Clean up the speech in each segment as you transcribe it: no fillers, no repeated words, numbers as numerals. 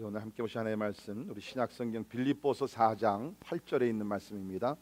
우리 오늘 함께 보실 하나님의 말씀, 우리 신약성경 빌립보서 4장 8절에 있는 말씀입니다.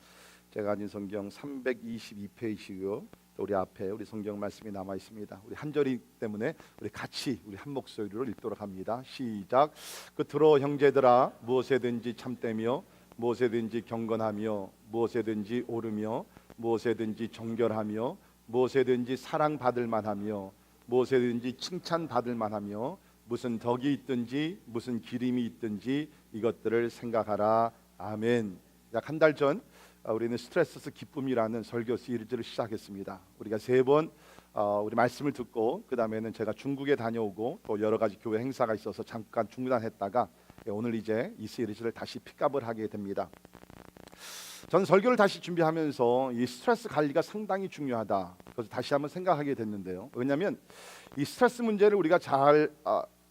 제가 가진 성경 322페이지고요. 우리 앞에 우리 성경 말씀이 남아 있습니다. 우리 한 절이기 때문에 우리 같이 우리 한 목소리로 읽도록 합니다. 시작. 끝으로 형제들아, 무엇에든지 참되며 무엇에든지 경건하며 무엇에든지 오르며 무엇에든지 정결하며 무엇에든지 사랑받을 만하며 무엇에든지 칭찬받을 만하며 무슨 덕이 있든지 무슨 기림이 있든지 이것들을 생각하라. 아멘. 약 한 달 전 우리는 스트레스에서 기쁨이라는 설교 시리즈를 시작했습니다. 우리가 3번 우리 말씀을 듣고 그 다음에는 제가 중국에 다녀오고 또 여러 가지 교회 행사가 있어서 잠깐 중단했다가 오늘 이제 이 시리즈를 다시 픽업을 하게 됩니다. 저는 설교를 다시 준비하면서 이 스트레스 관리가 상당히 중요하다. 그래서 다시 한번 생각하게 됐는데요. 왜냐하면 이 스트레스 문제를 우리가 잘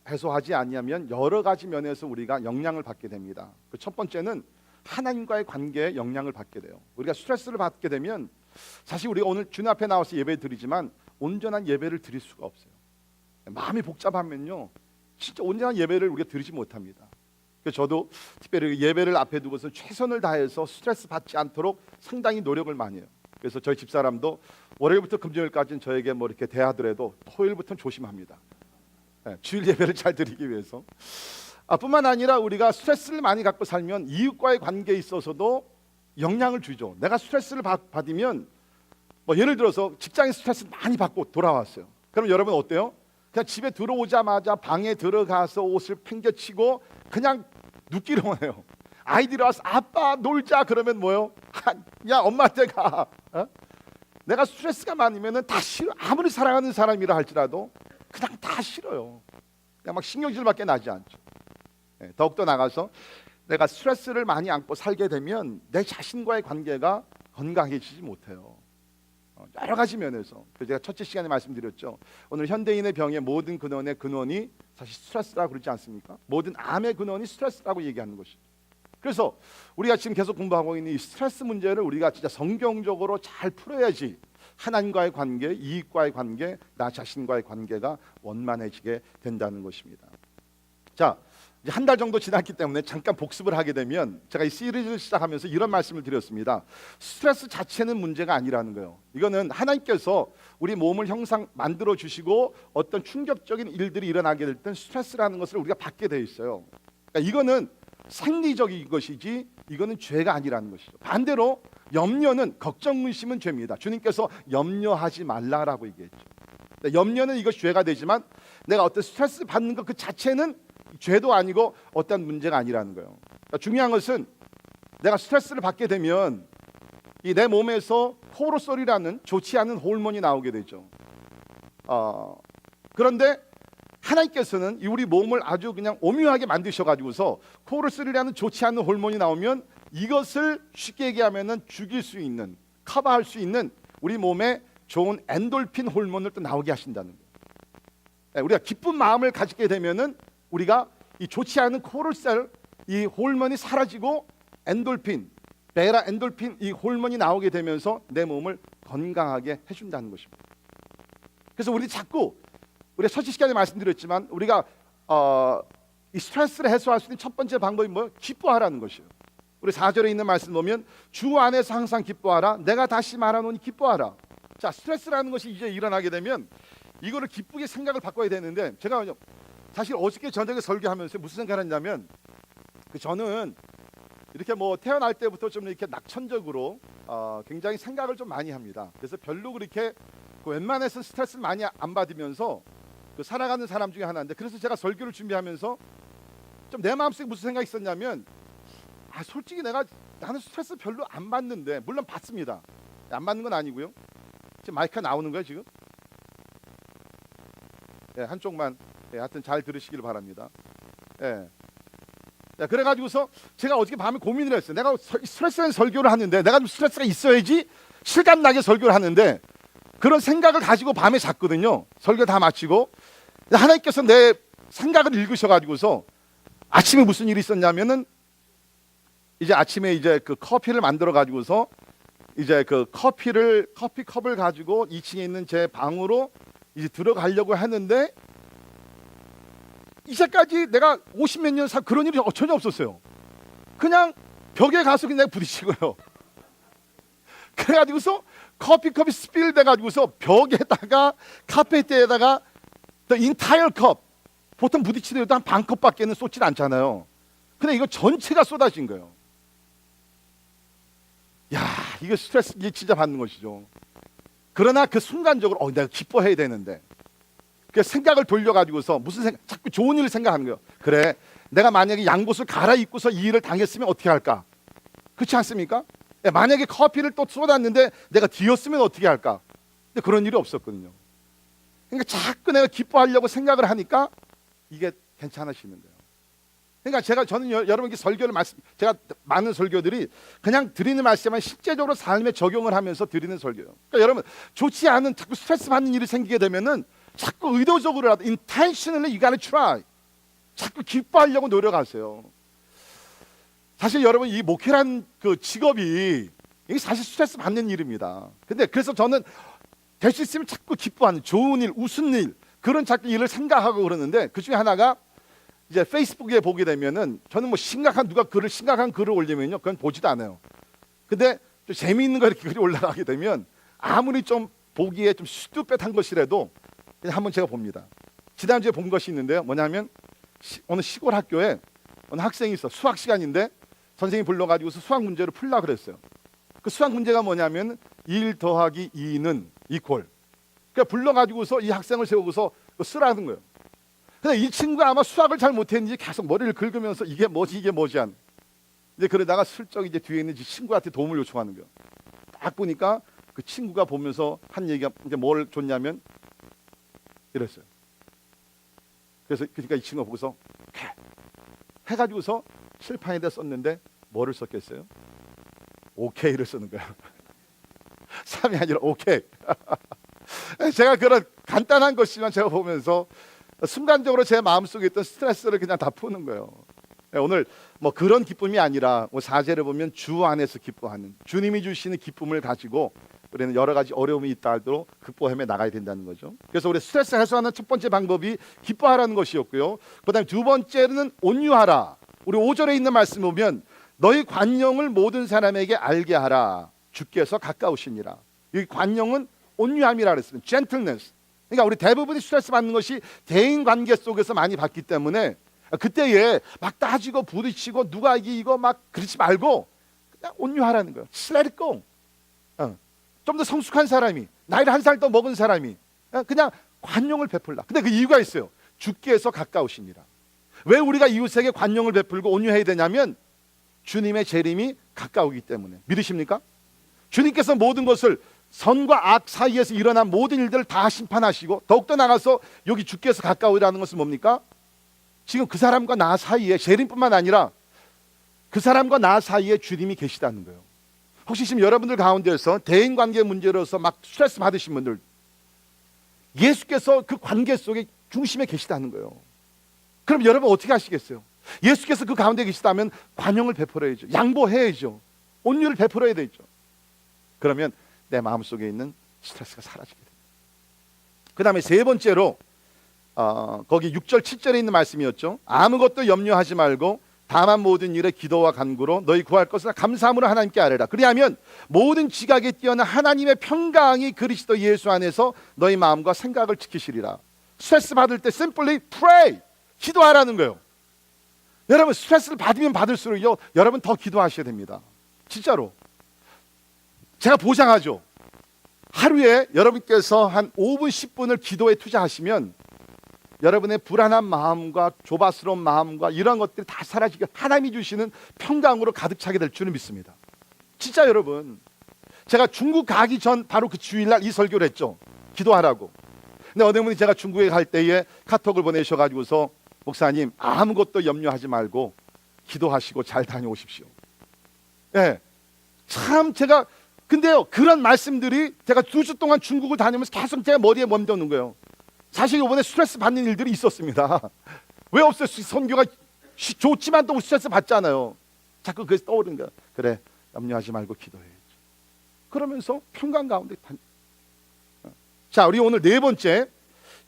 해소하지 않으면 여러 가지 면에서 우리가 영향을 받게 됩니다. 그 첫 번째는 하나님과의 관계에 영향을 받게 돼요. 우리가 스트레스를 받게 되면 사실 우리가 오늘 주님 앞에 나와서 예배 드리지만 온전한 예배를 드릴 수가 없어요. 마음이 복잡하면요, 진짜 온전한 예배를 우리가 드리지 못합니다. 그래서 저도 특별히 예배를 앞에 두고서 최선을 다해서 스트레스 받지 않도록 상당히 노력을 많이 해요. 그래서 저희 집사람도 월요일부터 금요일까지는 저에게 뭐 이렇게 대하더라도 토요일부터는 조심합니다. 주일 예배를 잘 드리기 위해서. 뿐만 아니라 우리가 스트레스를 많이 갖고 살면 이웃과의 관계에 있어서도 영향을 주죠. 내가 스트레스를 받으면 뭐 예를 들어서 직장에 스트레스를 많이 받고 돌아왔어요. 그럼 여러분 어때요? 그냥 집에 들어오자마자 방에 들어가서 옷을 팽개치고 그냥 눕기로 해요. 아이들이 와서 아빠 놀자 그러면 뭐요? 야 엄마한테 가. 내가 스트레스가 많으면 다 싫어. 아무리 사랑하는 사람이라 할지라도 그냥 다 싫어요. 그냥 막 신경질밖에 나지 않죠. 더욱더 나가서 내가 스트레스를 많이 안고 살게 되면 내 자신과의 관계가 건강해지지 못해요. 여러 가지 면에서. 그래서 제가 첫째 시간에 말씀드렸죠. 오늘 현대인의 병의 모든 근원의 근원이 사실 스트레스라고 그러지 않습니까? 모든 암의 근원이 스트레스라고 얘기하는 것이죠. 그래서 우리가 지금 계속 공부하고 있는 이 스트레스 문제를 우리가 진짜 성경적으로 잘 풀어야지 하나님과의 관계, 이익과의 관계, 나 자신과의 관계가 원만해지게 된다는 것입니다. 자, 이제 한 달 정도 지났기 때문에 잠깐 복습을 하게 되면 제가 이 시리즈를 시작하면서 이런 말씀을 드렸습니다. 스트레스 자체는 문제가 아니라는 거예요. 이거는 하나님께서 우리 몸을 만들어 주시고 어떤 충격적인 일들이 일어나게 될 때 스트레스라는 것을 우리가 받게 돼 있어요. 그러니까 이거는 생리적인 것이지 이거는 죄가 아니라는 것이죠. 반대로 염려는, 걱정, 의심은 죄입니다. 주님께서 염려하지 말라라고 얘기했죠. 염려는 이것이 죄가 되지만 내가 어떤 스트레스 받는 것 그 자체는 죄도 아니고 어떤 문제가 아니라는 거예요. 그러니까 중요한 것은 내가 스트레스를 받게 되면 이 내 몸에서 코르솔이라는 좋지 않은 호르몬이 나오게 되죠. 그런데 하나님께서는 우리 몸을 아주 그냥 오묘하게 만드셔가지고서 코르솔이라는 좋지 않은 호르몬이 나오면 이것을 쉽게 얘기하면은 죽일 수 있는, 커버할 수 있는 우리 몸에 좋은 엔돌핀 호르몬을 또 나오게 하신다는 거예요. 우리가 기쁜 마음을 가지게 되면은 우리가 이 좋지 않은 코르솔 이 호르몬이 사라지고 엔돌핀, 베라 엔돌핀 이 호르몬이 나오게 되면서 내 몸을 건강하게 해준다는 것입니다. 그래서 우리 자꾸 우리가 첫 시간에 말씀드렸지만 우리가 이 스트레스를 해소할 수 있는 첫 번째 방법이 뭐예요? 기뻐하라는 것이에요. 우리 4절에 있는 말씀 보면 주 안에서 항상 기뻐하라. 내가 다시 말하노니 기뻐하라. 자, 스트레스라는 것이 이제 일어나게 되면 이거를 기쁘게 생각을 바꿔야 되는데 제가 사실 어저께 저녁에 설교하면서 무슨 생각을 했냐면 저는 이렇게 뭐 태어날 때부터 좀 이렇게 낙천적으로 굉장히 생각을 좀 많이 합니다. 그래서 별로 그렇게 웬만해서 스트레스를 많이 안 받으면서 살아가는 사람 중에 하나인데 그래서 제가 설교를 준비하면서 좀 내 마음속에 무슨 생각이 있었냐면 솔직히 나는 스트레스 별로 안 받는데 물론 받습니다. 안 받는 건 아니고요. 지금 마이크가 나오는 거예요 지금? 한쪽만 하여튼 잘 들으시길 바랍니다. 그래가지고서 제가 어저께 밤에 고민을 했어요. 내가 스트레스에 설교를 하는데 내가 좀 스트레스가 있어야지 실감나게 설교를 하는데 그런 생각을 가지고 밤에 잤거든요. 설교 다 마치고 하나님께서 내 생각을 읽으셔가지고서 아침에 무슨 일이 있었냐면은 이제 아침에 이제 그 커피를 만들어 가지고서 이제 그 커피컵을 가지고 2층에 있는 제 방으로 이제 들어가려고 하는데 이제까지 내가 50몇 년 사 그런 일이 전혀 없었어요. 그냥 벽에 가서 그냥 내가 부딪히고요. 그래가지고서 커피 스필 돼가지고서 벽에다가 카페트에다가 the entire cup, 보통 부딪히더라도 한 반 컵밖에는 쏟질 않잖아요. 근데 이거 전체가 쏟아진 거예요. 야, 이거 스트레스 이게 진짜 받는 것이죠. 그러나 그 순간적으로 내가 기뻐해야 되는데 그 생각을 돌려가지고서 무슨 생각, 자꾸 좋은 일을 생각하는 거예요. 그래, 내가 만약에 양복을 갈아입고서 이 일을 당했으면 어떻게 할까? 그렇지 않습니까? 만약에 커피를 또 쏟았는데 내가 뒤었으면 어떻게 할까? 근데 그런 일이 없었거든요. 그러니까 자꾸 내가 기뻐하려고 생각을 하니까 이게 괜찮아지는 거예요. 그러니까 저는 여러분께 설교를 제가 많은 설교들이 그냥 드리는 말씀만 실제적으로 삶에 적용을 하면서 드리는 설교예요. 그러니까 여러분 좋지 않은 자꾸 스트레스 받는 일이 생기게 되면은 자꾸 의도적으로라도 intentionally you gotta try. 자꾸 기뻐하려고 노력하세요. 사실 여러분 이 목회란 그 직업이 이게 사실 스트레스 받는 일입니다. 근데 그래서 저는 될 수 있으면 자꾸 기뻐하는 좋은 일, 웃은 일 그런 자꾸 일을 생각하고 그러는데 그 중에 하나가 이제 페이스북에 보게 되면은 저는 뭐 누가 심각한 글을 올리면요 그건 보지도 않아요. 근데 좀 재미있는 거 이렇게 글이 올라가게 되면 아무리 좀 보기에 좀 스튜핏한 것이라도 그냥 한번 제가 봅니다. 지난주에 본 것이 있는데요. 뭐냐면 어느 시골 학교에 어느 학생이 있어. 수학 시간인데 선생님이 불러가지고서 수학 문제를 풀라 그랬어요. 그 수학 문제가 뭐냐면 1 더하기 2는 이퀄. 그러니까 불러가지고서 이 학생을 세우고서 쓰라는 거예요. 근데 이 친구가 아마 수학을 잘 못했는지 계속 머리를 긁으면서 이게 뭐지 한. 이제 그러다가 슬쩍 이제 뒤에 있는 친구한테 도움을 요청하는 거예요. 딱 보니까 그 친구가 보면서 한 얘기가 이제 뭘 줬냐면 이랬어요. 그래서 그러니까 이 친구가 보고서 해가지고서 칠판에다 썼는데 뭐를 썼겠어요? 오케이를 쓰는 거예요. 3이 아니라 오케이. 제가 그런 간단한 것이지만 제가 보면서 순간적으로 제 마음속에 있던 스트레스를 그냥 다 푸는 거예요. 오늘 뭐 그런 기쁨이 아니라 뭐 4절에 보면 주 안에서 기뻐하는 주님이 주시는 기쁨을 가지고 우리는 여러 가지 어려움이 있다 하더라도 극복하며 나가야 된다는 거죠. 그래서 우리 스트레스 해소하는 첫 번째 방법이 기뻐하라는 것이었고요. 그다음에 두 번째는 온유하라. 우리 5절에 있는 말씀 보면 너희 관용을 모든 사람에게 알게 하라. 주께서 가까우시니라. 이 관용은 온유함이라 그랬습니다. gentleness. 그러니까 우리 대부분이 스트레스 받는 것이 대인 관계 속에서 많이 받기 때문에 그때에 막 따지고 부딪히고 누가 이기고 막 그러지 말고 그냥 온유하라는 거예요. Let it go. 좀 더 성숙한 사람이 나이를 한 살 더 먹은 사람이 그냥 관용을 베풀라. 근데 그 이유가 있어요. 주께서 가까우시니라. 왜 우리가 이웃에게 관용을 베풀고 온유해야 되냐면 주님의 재림이 가까우기 때문에. 믿으십니까? 주님께서 모든 것을 선과 악 사이에서 일어난 모든 일들을 다 심판하시고 더욱더 나가서 여기 주께서 가까우라는 것은 뭡니까? 지금 그 사람과 나 사이에 재림뿐만 아니라 그 사람과 나 사이에 주님이 계시다는 거예요. 혹시 지금 여러분들 가운데서 대인관계 문제로서 막 스트레스 받으신 분들 예수께서 그 관계 속에 중심에 계시다는 거예요. 그럼 여러분 어떻게 하시겠어요? 예수께서 그 가운데 계시다면 관용을 베풀어야죠. 양보해야죠. 온유를 베풀어야 되죠. 그러면 내 마음속에 있는 스트레스가 사라지게 됩니다. 그 다음에 세 번째로 거기 6절 7절에 있는 말씀이었죠. 아무것도 염려하지 말고 다만 모든 일에 기도와 간구로 너희 구할 것을 감사함으로 하나님께 아뢰라. 그리하면 모든 지각에 뛰어난 하나님의 평강이 그리스도 예수 안에서 너희 마음과 생각을 지키시리라. 스트레스 받을 때 simply pray, 기도하라는 거예요. 여러분 스트레스를 받으면 받을수록요 여러분 더 기도하셔야 됩니다. 진짜로 제가 보장하죠. 하루에 여러분께서 한 5분 10분을 기도에 투자하시면 여러분의 불안한 마음과 조바스러운 마음과 이런 것들이 다 사라지게 하나님이 주시는 평강으로 가득 차게 될 줄을 믿습니다. 진짜 여러분 제가 중국 가기 전 바로 그 주일날 이 설교를 했죠. 기도하라고. 근데 어느 분이 제가 중국에 갈 때에 카톡을 보내셔가지고서 목사님 아무것도 염려하지 말고 기도하시고 잘 다녀오십시오. 예, 참 제가 근데요 그런 말씀들이 제가 2주 동안 중국을 다니면서 계속 제 머리에 멈도는 거예요. 사실 이번에 스트레스 받는 일들이 있었습니다. 왜 없어요? 선교가 좋지만 또 스트레스 받잖아요. 자꾸 그게 떠오르는 거야. 그래 염려하지 말고 기도해야지. 그러면서 평강 가운데 자 우리 오늘 네 번째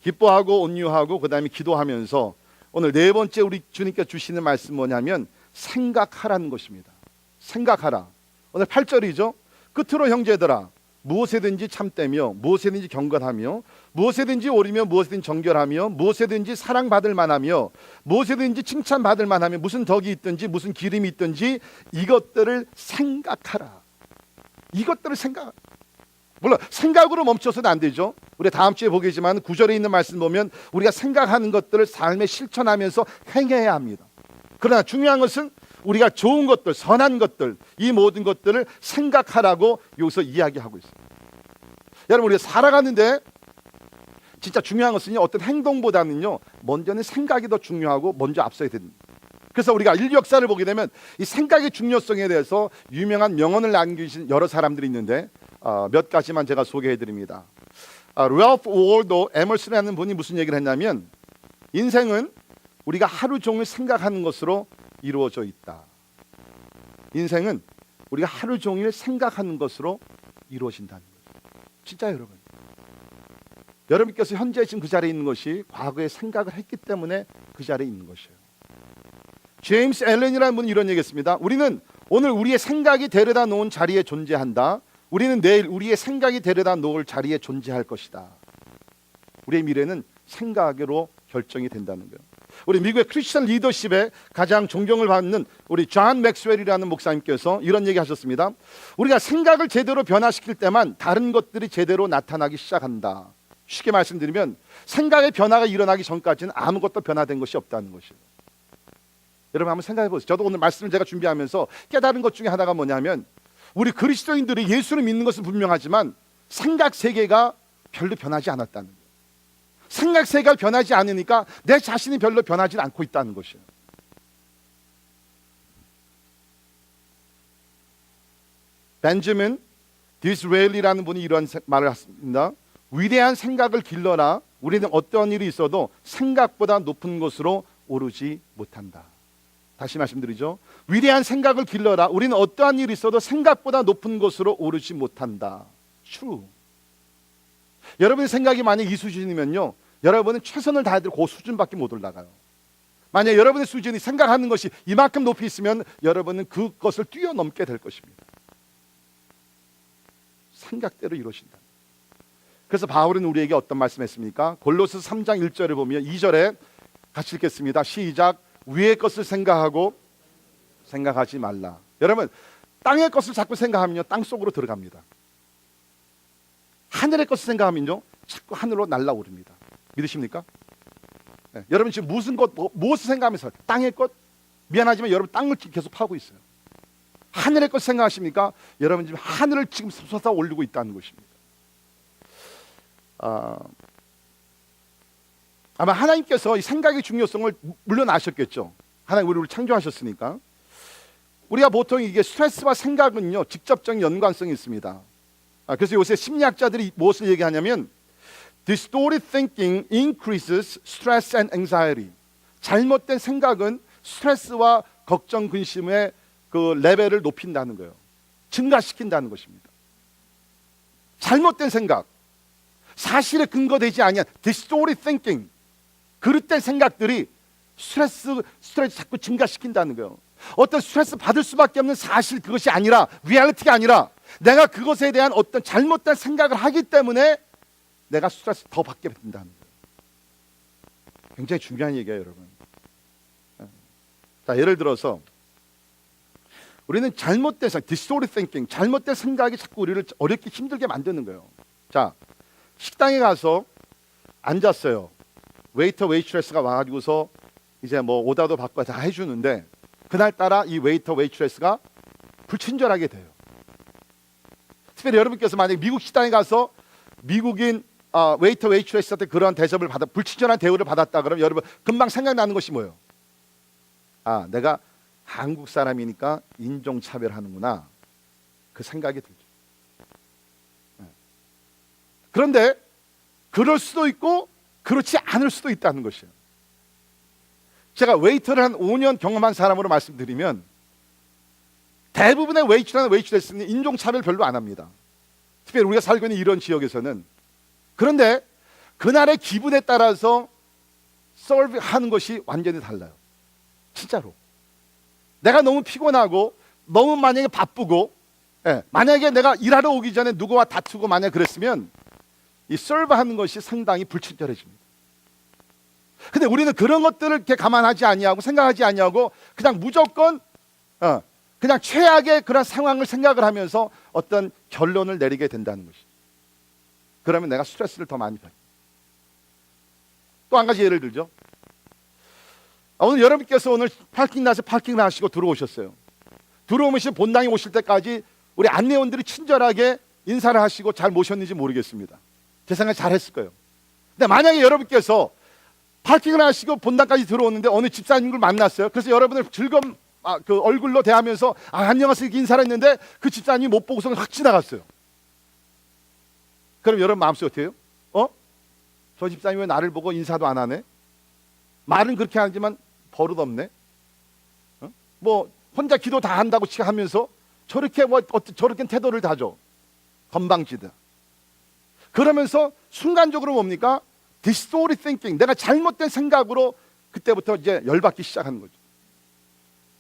기뻐하고 온유하고 그 다음에 기도하면서 오늘 네 번째 우리 주님께 주시는 말씀 뭐냐면 생각하라는 것입니다. 생각하라. 오늘 8절이죠. 끝으로 형제들아 무엇에든지 참되며 무엇에든지 경건하며 무엇에든지 옳으며 무엇에든지 정결하며 무엇에든지 사랑받을 만하며 무엇에든지 칭찬받을 만하며 무슨 덕이 있든지 무슨 기름이 있든지 이것들을 생각하라. 이것들을 물론 생각으로 멈춰서는 안 되죠. 우리 다음 주에 보겠지만 9절에 있는 말씀 보면 우리가 생각하는 것들을 삶에 실천하면서 행해야 합니다. 그러나 중요한 것은 우리가 좋은 것들, 선한 것들, 이 모든 것들을 생각하라고 여기서 이야기하고 있습니다. 여러분, 우리가 살아가는데 진짜 중요한 것은 어떤 행동보다는요, 먼저는 생각이 더 중요하고 먼저 앞서야 됩니다. 그래서 우리가 인류 역사를 보게 되면 이 생각의 중요성에 대해서 유명한 명언을 남기신 여러 사람들이 있는데 몇 가지만 제가 소개해 드립니다. 랄프 월도 에머슨이라는 분이 무슨 얘기를 했냐면 인생은 우리가 하루 종일 생각하는 것으로 이루어져 있다. 인생은 우리가 하루 종일 생각하는 것으로 이루어진다는 거죠. 진짜 여러분. 여러분께서 현재 지금 그 자리에 있는 것이 과거에 생각을 했기 때문에 그 자리에 있는 것이에요. 제임스 앨런이라는 분이 이런 얘기했습니다. 우리는 오늘 우리의 생각이 데려다 놓은 자리에 존재한다. 우리는 내일 우리의 생각이 데려다 놓을 자리에 존재할 것이다. 우리의 미래는 생각으로 결정이 된다는 거예요. 우리 미국의 크리스천 리더십에 가장 존경을 받는 우리 존 맥스웰이라는 목사님께서 이런 얘기 하셨습니다. 우리가 생각을 제대로 변화시킬 때만 다른 것들이 제대로 나타나기 시작한다. 쉽게 말씀드리면 생각의 변화가 일어나기 전까지는 아무것도 변화된 것이 없다는 것이에요. 여러분 한번 생각해 보세요. 저도 오늘 말씀을 제가 준비하면서 깨달은 것 중에 하나가 뭐냐면 우리 그리스도인들이 예수를 믿는 것은 분명하지만 생각 세계가 별로 변하지 않았다는 거예요. 생각 세계가 변하지 않으니까 내 자신이 별로 변하지 않고 있다는 것이에요. 벤저민 디스레일리라는 분이 이런 말을 했습니다. 위대한 생각을 길러라. 우리는 어떤 일이 있어도 생각보다 높은 곳으로 오르지 못한다. 다시 말씀드리죠. 위대한 생각을 길러라. 우리는 어떠한 일이 있어도 생각보다 높은 곳으로 오르지 못한다. True. 여러분의 생각이 만약 이 수준이면요, 여러분은 최선을 다해도 그 수준밖에 못 올라가요. 만약 여러분의 수준이 생각하는 것이 이만큼 높이 있으면 여러분은 그것을 뛰어넘게 될 것입니다. 생각대로 이루어진다. 그래서 바울은 우리에게 어떤 말씀했습니까? 골로새 3장 1절을 보면 2절에 같이 읽겠습니다. 시작. 위의 것을 생각하고 생각하지 말라. 여러분, 땅의 것을 자꾸 생각하면요, 땅 속으로 들어갑니다. 하늘의 것을 생각하면요, 자꾸 하늘로 날아오릅니다. 믿으십니까? 네. 여러분 지금 무엇을 생각하면서 땅의 것? 미안하지만 여러분 땅을 계속 파고 있어요. 하늘의 것 생각하십니까? 여러분 지금 하늘을 지금 솟아 올리고 있다는 것입니다. 아마 하나님께서 이 생각의 중요성을 물론 아셨겠죠. 하나님 우리를 창조하셨으니까. 우리가 보통 이게 스트레스와 생각은요, 직접적인 연관성이 있습니다. 그래서 요새 심리학자들이 무엇을 얘기하냐면 distorted thinking increases stress and anxiety. 잘못된 생각은 스트레스와 걱정, 근심의 그 레벨을 높인다는 거예요. 증가시킨다는 것입니다. 잘못된 생각, 사실에 근거되지 아니한 distorted thinking, 그릇된 생각들이 스트레스 자꾸 증가시킨다는 거예요. 어떤 스트레스 받을 수밖에 없는 사실, 그것이 아니라 리얼리티가 아니라 내가 그것에 대한 어떤 잘못된 생각을 하기 때문에 내가 스트레스 더 받게 된다는 거예요. 굉장히 중요한 얘기예요, 여러분. 자, 예를 들어서 우리는 잘못된 distorted thinking, 잘못된 생각이 자꾸 우리를 어렵게 힘들게 만드는 거예요. 자, 식당에 가서 앉았어요. 웨이터 웨이트레스가 와가지고서 이제 뭐 오다도 받고 다 해주는데 그날따라 이 웨이터 웨이트레스가 불친절하게 돼요. 특별히 여러분께서 만약 미국 식당에 가서 미국인 웨이터 웨이트레스한테 그런 대접을 불친절한 대우를 받았다 그러면 여러분 금방 생각나는 것이 뭐예요? 아, 내가 한국 사람이니까 인종차별하는구나, 그 생각이 들죠. 그런데 그럴 수도 있고 그렇지 않을 수도 있다는 것이에요. 제가 웨이터를 한 5년 경험한 사람으로 말씀드리면 대부분의 웨이터나 웨이트레스는 인종차별 별로 안 합니다. 특별히 우리가 살고 있는 이런 지역에서는. 그런데 그날의 기분에 따라서 serve 하는 것이 완전히 달라요. 진짜로. 내가 너무 피곤하고 너무 만약에 바쁘고, 만약에 내가 일하러 오기 전에 누구와 다투고 만약 그랬으면 이 serve 하는 것이 상당히 불친절해집니다. 근데 우리는 그런 것들을 이렇게 감안하지 아니하고 생각하지 아니하고 그냥 무조건 그냥 최악의 그런 상황을 생각을 하면서 어떤 결론을 내리게 된다는 것이죠. 그러면 내가 스트레스를 더 많이 받아요. 또 한 가지 예를 들죠. 오늘 여러분께서 오늘 파킹라서 파킹을 하시고 들어오셨어요. 들어오면서 본당에 오실 때까지 우리 안내원들이 친절하게 인사를 하시고 잘 모셨는지 모르겠습니다. 제 생각에 잘했을 거예요. 근데 만약에 여러분께서 파킹을 하시고 본당까지 들어오는데 어느 집사님을 만났어요. 그래서 여러분을 즐거운 그 얼굴로 대하면서 안녕하세요 이렇게 인사를 했는데 그 집사님이 못 보고서 확 지나갔어요. 그럼 여러분 마음속에 어떻게 해요? 저 집사님 왜 나를 보고 인사도 안 하네? 말은 그렇게 하지만 버릇 없네? 뭐 혼자 기도 다 한다고 하면서 저렇게 저렇게 태도를 다져. 건방지다. 그러면서 순간적으로 뭡니까? distorted thinking, 내가 잘못된 생각으로 그때부터 이제 열받기 시작하는 거죠.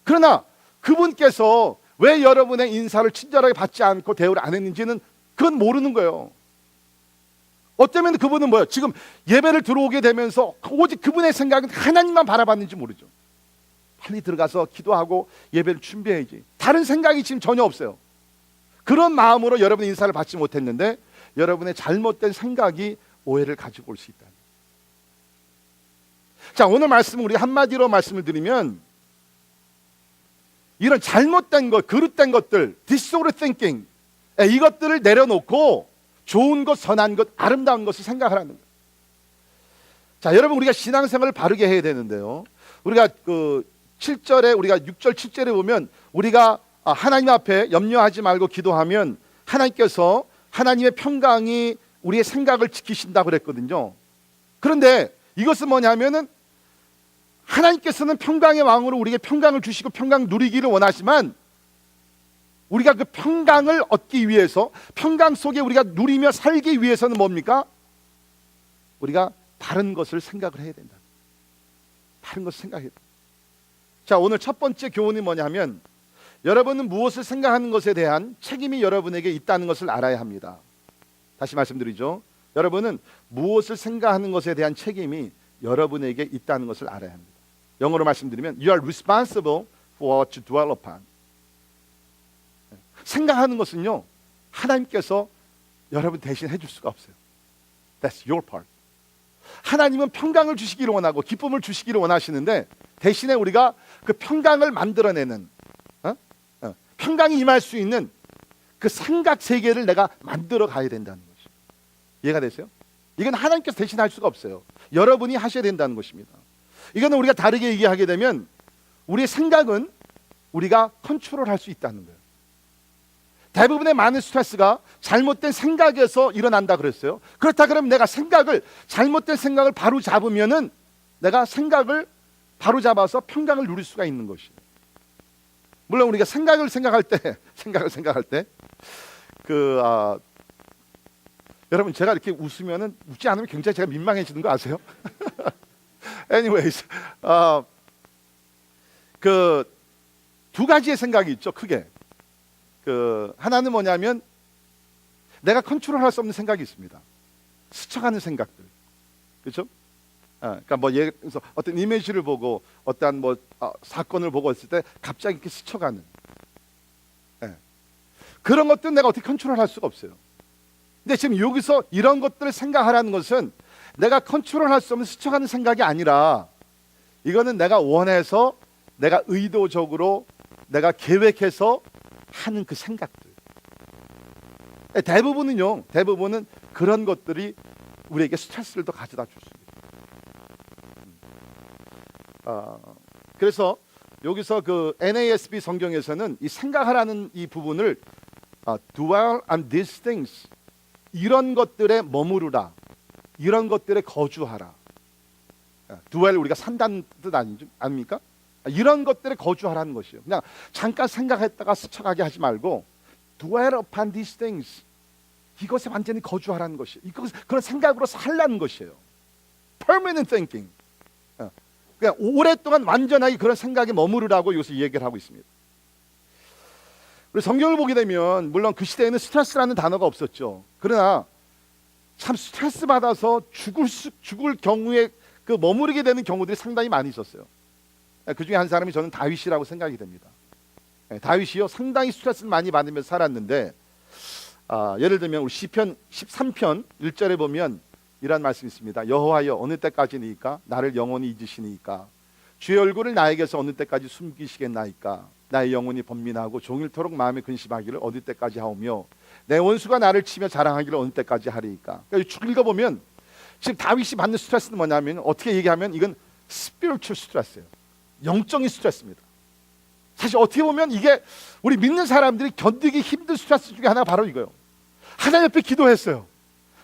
그러나 그분께서 왜 여러분의 인사를 친절하게 받지 않고 대우를 안 했는지는 그건 모르는 거예요. 어쩌면 그분은 뭐예요? 지금 예배를 들어오게 되면서 오직 그분의 생각은 하나님만 바라봤는지 모르죠. 빨리 들어가서 기도하고 예배를 준비해야지. 다른 생각이 지금 전혀 없어요. 그런 마음으로 여러분의 인사를 받지 못했는데 여러분의 잘못된 생각이 오해를 가지고 올 수 있다. 자, 오늘 말씀은 우리 한마디로 말씀을 드리면 이런 잘못된 것, 그릇된 것들, disordered thinking, 이것들을 내려놓고 좋은 것, 선한 것, 아름다운 것을 생각하라는 거예요. 자, 여러분 우리가 신앙생활을 바르게 해야 되는데요. 우리가 그 7절에 우리가 6절 7절에 보면 우리가 하나님 앞에 염려하지 말고 기도하면 하나님께서 하나님의 평강이 우리의 생각을 지키신다고 그랬거든요. 그런데 이것은 뭐냐면은 하나님께서는 평강의 왕으로 우리에게 평강을 주시고 평강 누리기를 원하지만 우리가 그 평강을 얻기 위해서 평강 속에 우리가 누리며 살기 위해서는 뭡니까? 우리가 바른 것을 생각을 해야 된다. 바른 것을 생각해야 된다. 자, 오늘 첫 번째 교훈이 뭐냐면 여러분은 무엇을 생각하는 것에 대한 책임이 여러분에게 있다는 것을 알아야 합니다. 다시 말씀드리죠. 여러분은 무엇을 생각하는 것에 대한 책임이 여러분에게 있다는 것을 알아야 합니다. 영어로 말씀드리면 You are responsible for what you dwell upon. 생각하는 것은요 하나님께서 여러분 대신 해줄 수가 없어요. That's your part. 하나님은 평강을 주시기를 원하고 기쁨을 주시기를 원하시는데 대신에 우리가 그 평강을 만들어내는 평강이 임할 수 있는 그 생각 세계를 내가 만들어 가야 된다는 것이 이해가 되세요? 이건 하나님께서 대신 할 수가 없어요. 여러분이 하셔야 된다는 것입니다. 이거는 우리가 다르게 얘기하게 되면 우리의 생각은 우리가 컨트롤할 수 있다는 거예요. 대부분의 많은 스트레스가 잘못된 생각에서 일어난다 그랬어요. 그렇다 그러면 내가 잘못된 생각을 바로 잡으면은 내가 생각을 바로 잡아서 평강을 누릴 수가 있는 것이에요. 물론 우리가 생각을 생각할 때 여러분 제가 이렇게 웃으면은 웃지 않으면 굉장히 제가 민망해지는 거 아세요? Anyways, 그 두 가지의 생각이 있죠. 크게 하나는 뭐냐면 내가 컨트롤할 수 없는 생각이 있습니다. 스쳐가는 생각들, 그렇죠? 그러니까 뭐 예를 들어서 어떤 이미지를 보고 어떠한 사건을 보고 있을 때 갑자기 이렇게 스쳐가는 그런 것들은 내가 어떻게 컨트롤할 수가 없어요. 근데 지금 여기서 이런 것들을 생각하라는 것은 내가 컨트롤할 수 없는 스쳐가는 생각이 아니라 이거는 내가 원해서 내가 의도적으로 내가 계획해서 하는 그 생각들. 대부분은 그런 것들이 우리에게 스트레스를 더 가져다 줄 수 있어요. 그래서 여기서 그 NASB 성경에서는 이 생각하라는 이 부분을 dwell on these things, 이런 것들에 머무르라, 이런 것들에 거주하라. dwell 우리가 산다는 뜻 아닙니까? 이런 것들에 거주하라는 것이에요. 그냥 잠깐 생각했다가 스쳐가게 하지 말고 dwell upon these things, 이것에 완전히 거주하라는 것이에요. 그런 생각으로 살라는 것이에요. permanent thinking. 그냥 오랫동안 완전하게 그런 생각에 머무르라고 이것을 얘기를 하고 있습니다. 우리 성경을 보게 되면 물론 그 시대에는 스트레스라는 단어가 없었죠. 그러나 참 스트레스 받아서 죽을 경우에 그 머무르게 되는 경우들이 상당히 많이 있었어요. 그 중에 한 사람이 저는 다윗이라고 생각이 됩니다. 다윗이요 상당히 스트레스를 많이 받으면서 살았는데 예를 들면 우리 시편 13편 1절에 보면 이런 말씀이 있습니다. 여호와여 어느 때까지니까 나를 영원히 잊으시니까 주의 얼굴을 나에게서 어느 때까지 숨기시겠나이까 나의 영혼이 번민하고 종일토록 마음에 근심하기를 어느 때까지 하오며 내 원수가 나를 치며 자랑하기를 어느 때까지 하리이까. 그러니까 읽어보면 지금 다윗이 받는 스트레스는 뭐냐면 어떻게 얘기하면 이건 스피리추얼 스트레스예요. 영적인 스트레스입니다. 사실 어떻게 보면 이게 우리 믿는 사람들이 견디기 힘든 스트레스 중에 하나가 바로 이거예요. 하나님 옆에 기도했어요.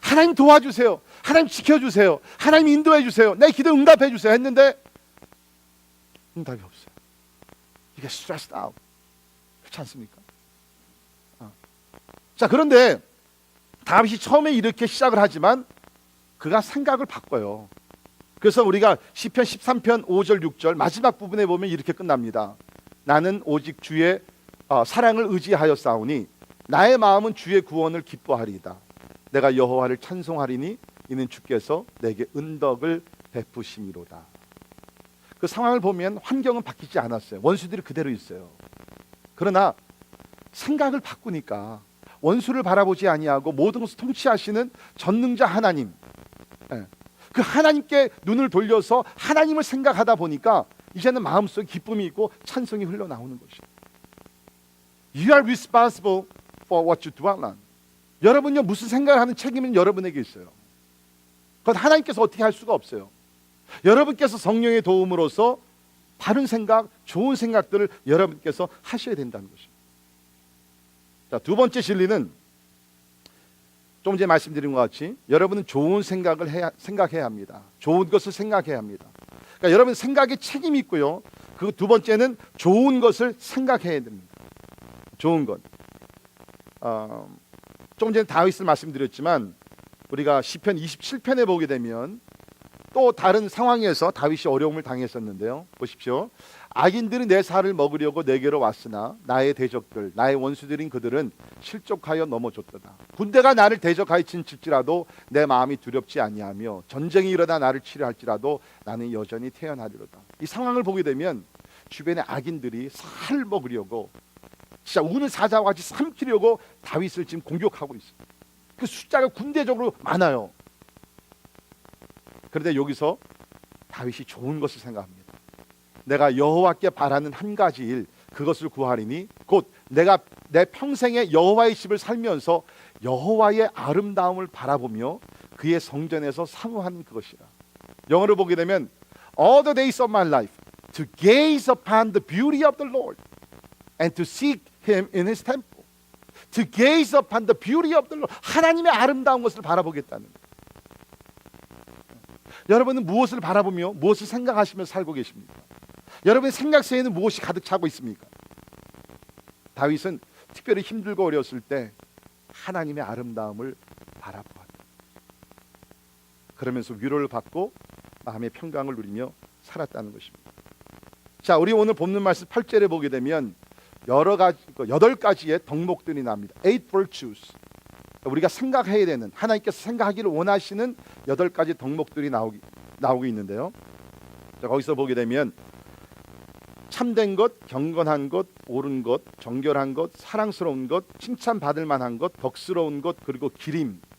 하나님 도와주세요. 하나님 지켜주세요. 하나님 인도해 주세요. 내 기도 응답해 주세요 했는데 응답이 없어요. 이게 스트레스 아웃. 그렇지 않습니까? 자, 그런데 다윗이 처음에 이렇게 시작을 하지만 그가 생각을 바꿔요. 그래서 우리가 시편 13편 5절 6절 마지막 부분에 보면 이렇게 끝납니다. 나는 오직 주의 사랑을 의지하여 싸우니 나의 마음은 주의 구원을 기뻐하리이다. 내가 여호와를 찬송하리니 이는 주께서 내게 은덕을 베푸심이로다. 그 상황을 보면 환경은 바뀌지 않았어요. 원수들이 그대로 있어요. 그러나 생각을 바꾸니까 원수를 바라보지 아니하고 모든 것을 통치하시는 전능자 하나님, 그 하나님께 눈을 돌려서 하나님을 생각하다 보니까 이제는 마음속에 기쁨이 있고 찬송이 흘러나오는 것이에요. You are responsible for what you dwell on. 여러분요 무슨 생각을 하는 책임은 여러분에게 있어요. 그건 하나님께서 어떻게 할 수가 없어요. 여러분께서 성령의 도움으로서 바른 생각, 좋은 생각들을 여러분께서 하셔야 된다는 것입니다. 자, 두 번째 진리는 좀 전에 말씀드린 것 같이 여러분은 좋은 생각을 생각해야 합니다. 좋은 것을 생각해야 합니다. 그러니까 여러분 생각에 책임이 있고요. 그 두 번째는 좋은 것을 생각해야 됩니다. 좋은 것. 좀 전에 다윗을 말씀드렸지만 우리가 시편 27편에 보게 되면 또 다른 상황에서 다윗이 어려움을 당했었는데요. 보십시오. 악인들이 내 살을 먹으려고 내게로 왔으나 나의 대적들, 나의 원수들인 그들은 실족하여 넘어졌도다. 군대가 나를 대적하여 진칠지라도 내 마음이 두렵지 아니하며 전쟁이 일어나 나를 치려 할지라도 나는 여전히 태어나리로다. 이 상황을 보게 되면 주변의 악인들이 살 먹으려고 진짜 우는 사자와 같이 삼키려고 다윗을 지금 공격하고 있어요. 그 숫자가 군대적으로 많아요. 그런데 여기서 다윗이 좋은 것을 생각합니다. 내가 여호와께 바라는 한 가지 일 그것을 구하리니 곧 내가 내 평생에 여호와의 집을 살면서 여호와의 아름다움을 바라보며 그의 성전에서 사모하는 그것이라. 영어로 보게 되면 All the days of my life to gaze upon the beauty of the Lord and to seek Him in His temple. To gaze upon the beauty of the Lord. 하나님의 아름다운 것을 바라보겠다는 거예요. 여러분은 무엇을 바라보며 무엇을 생각하시며 살고 계십니까? 여러분의 생각세에는 무엇이 가득 차고 있습니까? 다윗은 특별히 힘들고 어려웠을 때 하나님의 아름다움을 바라보았다. 그러면서 위로를 받고 마음의 평강을 누리며 살았다는 것입니다. 자, 우리 오늘 본문 말씀 8절에 보게 되면 여러 가지 8가지의 덕목들이 나옵니다. 8 virtues. 우리가 생각해야 되는 하나님께서 생각하기를 원하시는 8가지 덕목들이 나오고 있는데요. 자, 거기서 보게 되면 참된 것, 경건한 것, 옳은 것, 정결한 것, 사랑스러운 것, 칭찬받을 만한 것, 덕스러운 것, 그리고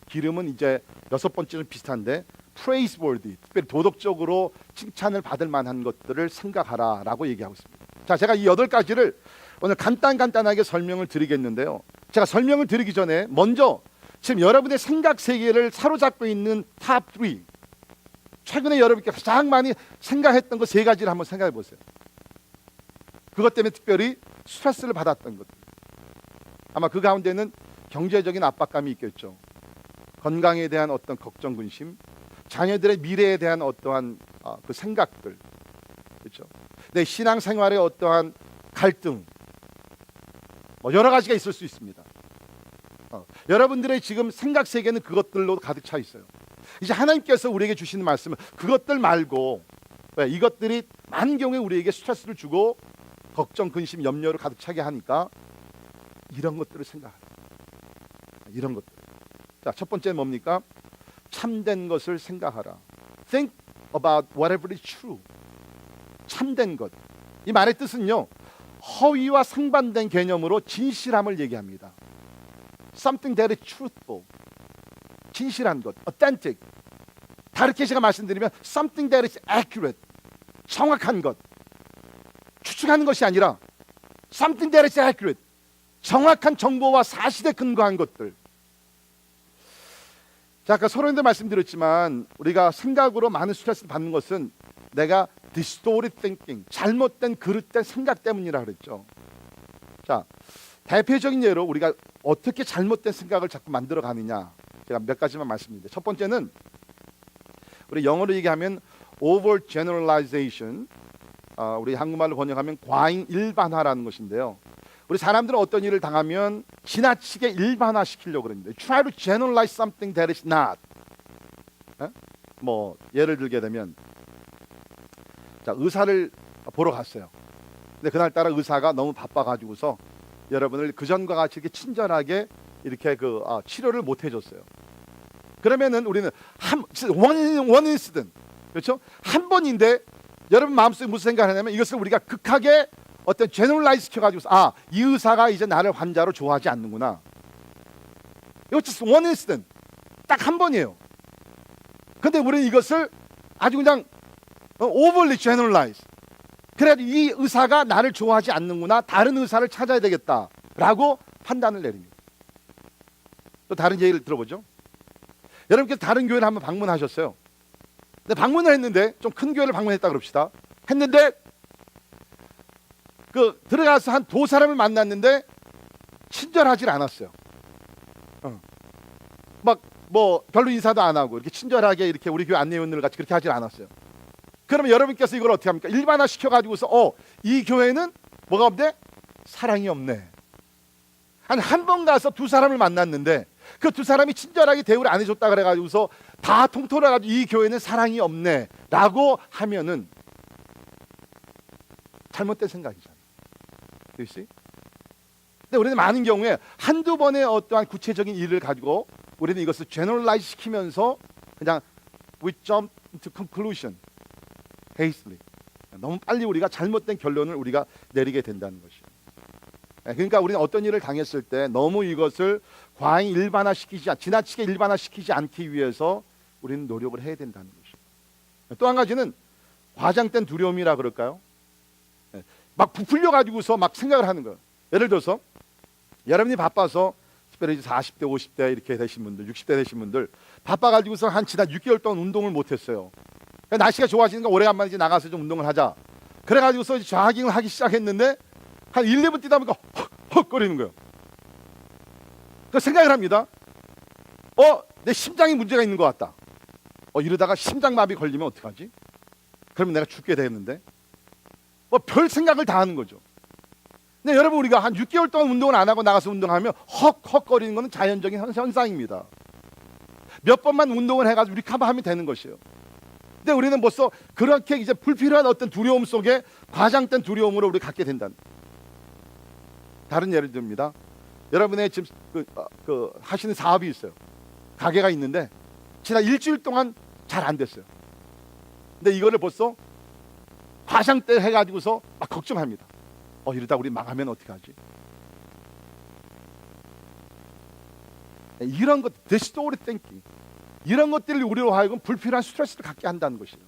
기름은 이제 6번째는 비슷한데 praiseworthy, 특별히 도덕적으로 칭찬을 받을 만한 것들을 생각하라라고 얘기하고 있습니다. 자, 제가 이 8가지를 오늘 간단하게 설명을 드리겠는데요. 제가 설명을 드리기 전에 먼저 지금 여러분의 생각 세계를 사로잡고 있는 탑 3, 최근에 여러분께 가장 많이 생각했던 것 3가지를 한번 생각해 보세요. 그것 때문에 특별히 스트레스를 받았던 것. 아마 그 가운데는 경제적인 압박감이 있겠죠. 건강에 대한 어떤 걱정, 근심, 자녀들의 미래에 대한 어떠한 그 생각들, 그렇죠. 내 신앙생활의 어떠한 갈등, 여러 가지가 있을 수 있습니다. 여러분들의 지금 생각 세계는 그것들로 가득 차 있어요. 이제 하나님께서 우리에게 주시는 말씀은 그것들 말고 왜? 이것들이 많은 경우에 우리에게 스트레스를 주고 걱정, 근심, 염려를 가득 차게 하니까 이런 것들을 생각하라. 이런 것들. 자, 첫 번째는 뭡니까? 참된 것을 생각하라. Think about whatever is true. 참된 것. 이 말의 뜻은요, 허위와 상반된 개념으로 진실함을 얘기합니다. Something that is truthful. 진실한 것, authentic. 다르게 제가 말씀드리면 something that is accurate. 정확한 것. 추측하는 것이 아니라 something that is accurate. 정확한 정보와 사실에 근거한 것들. 자, 아까 서론에도 말씀드렸지만 우리가 생각으로 많은 스트레스를 받는 것은 내가 distorted thinking, 잘못된 그릇된 생각 때문이라 그랬죠. 자, 대표적인 예로 우리가 어떻게 잘못된 생각을 자꾸 만들어 가느냐, 제가 몇 가지만 말씀드립니다. 첫 번째는 우리 영어로 얘기하면 over generalization, 우리 한국말로 번역하면 과잉 일반화라는 것인데요. 우리 사람들은 어떤 일을 당하면 지나치게 일반화시키려고 그럽니다. Try to generalize something that is not. 뭐 예를 들게 되면, 자, 의사를 보러 갔어요. 근데 그날따라 의사가 너무 바빠가지고서 여러분을 그전과 같이 이렇게 친절하게 이렇게 치료를 못 해줬어요. 그러면은 우리는 원 인시든, 그렇죠? 한 번인데 여러분 마음속에 무슨 생각을 하냐면 이것을 우리가 극하게 어떤 제너럴라이즈 시켜가지고서 이 의사가 이제 나를 환자로 좋아하지 않는구나. 이거 just one incident, 딱 한 번이에요. 근데 우리는 이것을 아주 그냥 overly generalize. 그래가지고 이 의사가 나를 좋아하지 않는구나, 다른 의사를 찾아야 되겠다라고 판단을 내립니다. 또 다른 예를 들어보죠. 여러분께서 다른 교회를 한번 방문하셨어요. 근데 방문을 했는데, 좀 큰 교회를 방문했다 그럽시다. 했는데 들어가서 한 두 사람을 만났는데 친절하질 않았어요. 막 뭐 별로 인사도 안 하고 이렇게 친절하게 이렇게 우리 교회 안내원들 같이 그렇게 하질 않았어요. 그러면 여러분께서 이걸 어떻게 합니까? 일반화 시켜가지고서 이 교회는 뭐가 없네? 사랑이 없네. 한 번 가서 두 사람을 만났는데 그 두 사람이 친절하게 대우를 안 해줬다 그래가지고서 다 통틀어가지고 이 교회는 사랑이 없네 라고 하면은 잘못된 생각이잖아요. 그렇지? 근데 우리는 많은 경우에 한두 번의 어떠한 구체적인 일을 가지고 우리는 이것을 제너럴라이즈 시키면서 그냥 we jump into conclusion hastily. 너무 빨리 우리가 잘못된 결론을 우리가 내리게 된다는 것이에요. 그러니까 우리는 어떤 일을 당했을 때 너무 이것을 과잉 일반화시키지, 지나치게 일반화시키지 않기 위해서 우리는 노력을 해야 된다는 것이에요. 또 한 가지는 과장된 두려움이라 그럴까요? 막 부풀려 가지고서 막 생각을 하는 거예요. 예를 들어서 여러분이 바빠서 특별히 40대, 50대 이렇게 되신 분들, 60대 되신 분들 바빠가지고서 지난 6개월 동안 운동을 못했어요. 그러니까 날씨가 좋아지니까 오래간만에 이제 나가서 좀 운동을 하자. 그래가지고서 조깅을 하기 시작했는데 한 1, 2분 뛰다 보니까 헉거리는 거예요. 그 생각을 합니다. 내 심장에 문제가 있는 것 같다. 이러다가 심장마비 걸리면 어떡하지? 그러면 내가 죽게 되겠는데? 별 생각을 다 하는 거죠. 근데 여러분, 우리가 한 6개월 동안 운동을 안 하고 나가서 운동하면 헉헉거리는 것은 자연적인 현상입니다. 몇 번만 운동을 해가지고 리커버하면 되는 것이에요. 근데 우리는 벌써 그렇게 이제 불필요한 어떤 두려움 속에 과장된 두려움으로 우리 갖게 된다는. 다른 예를 듭니다. 여러분의 지금 하시는 사업이 있어요. 가게가 있는데 지난 일주일 동안 잘 안 됐어요. 근데 이거를 벌써 과장때 해가지고서 막 걱정합니다. 이러다 우리 망하면 어떡하지? 이런 것, distorted thinking, 이런 것들이 우리로 하여금 불필요한 스트레스를 갖게 한다는 것이에요.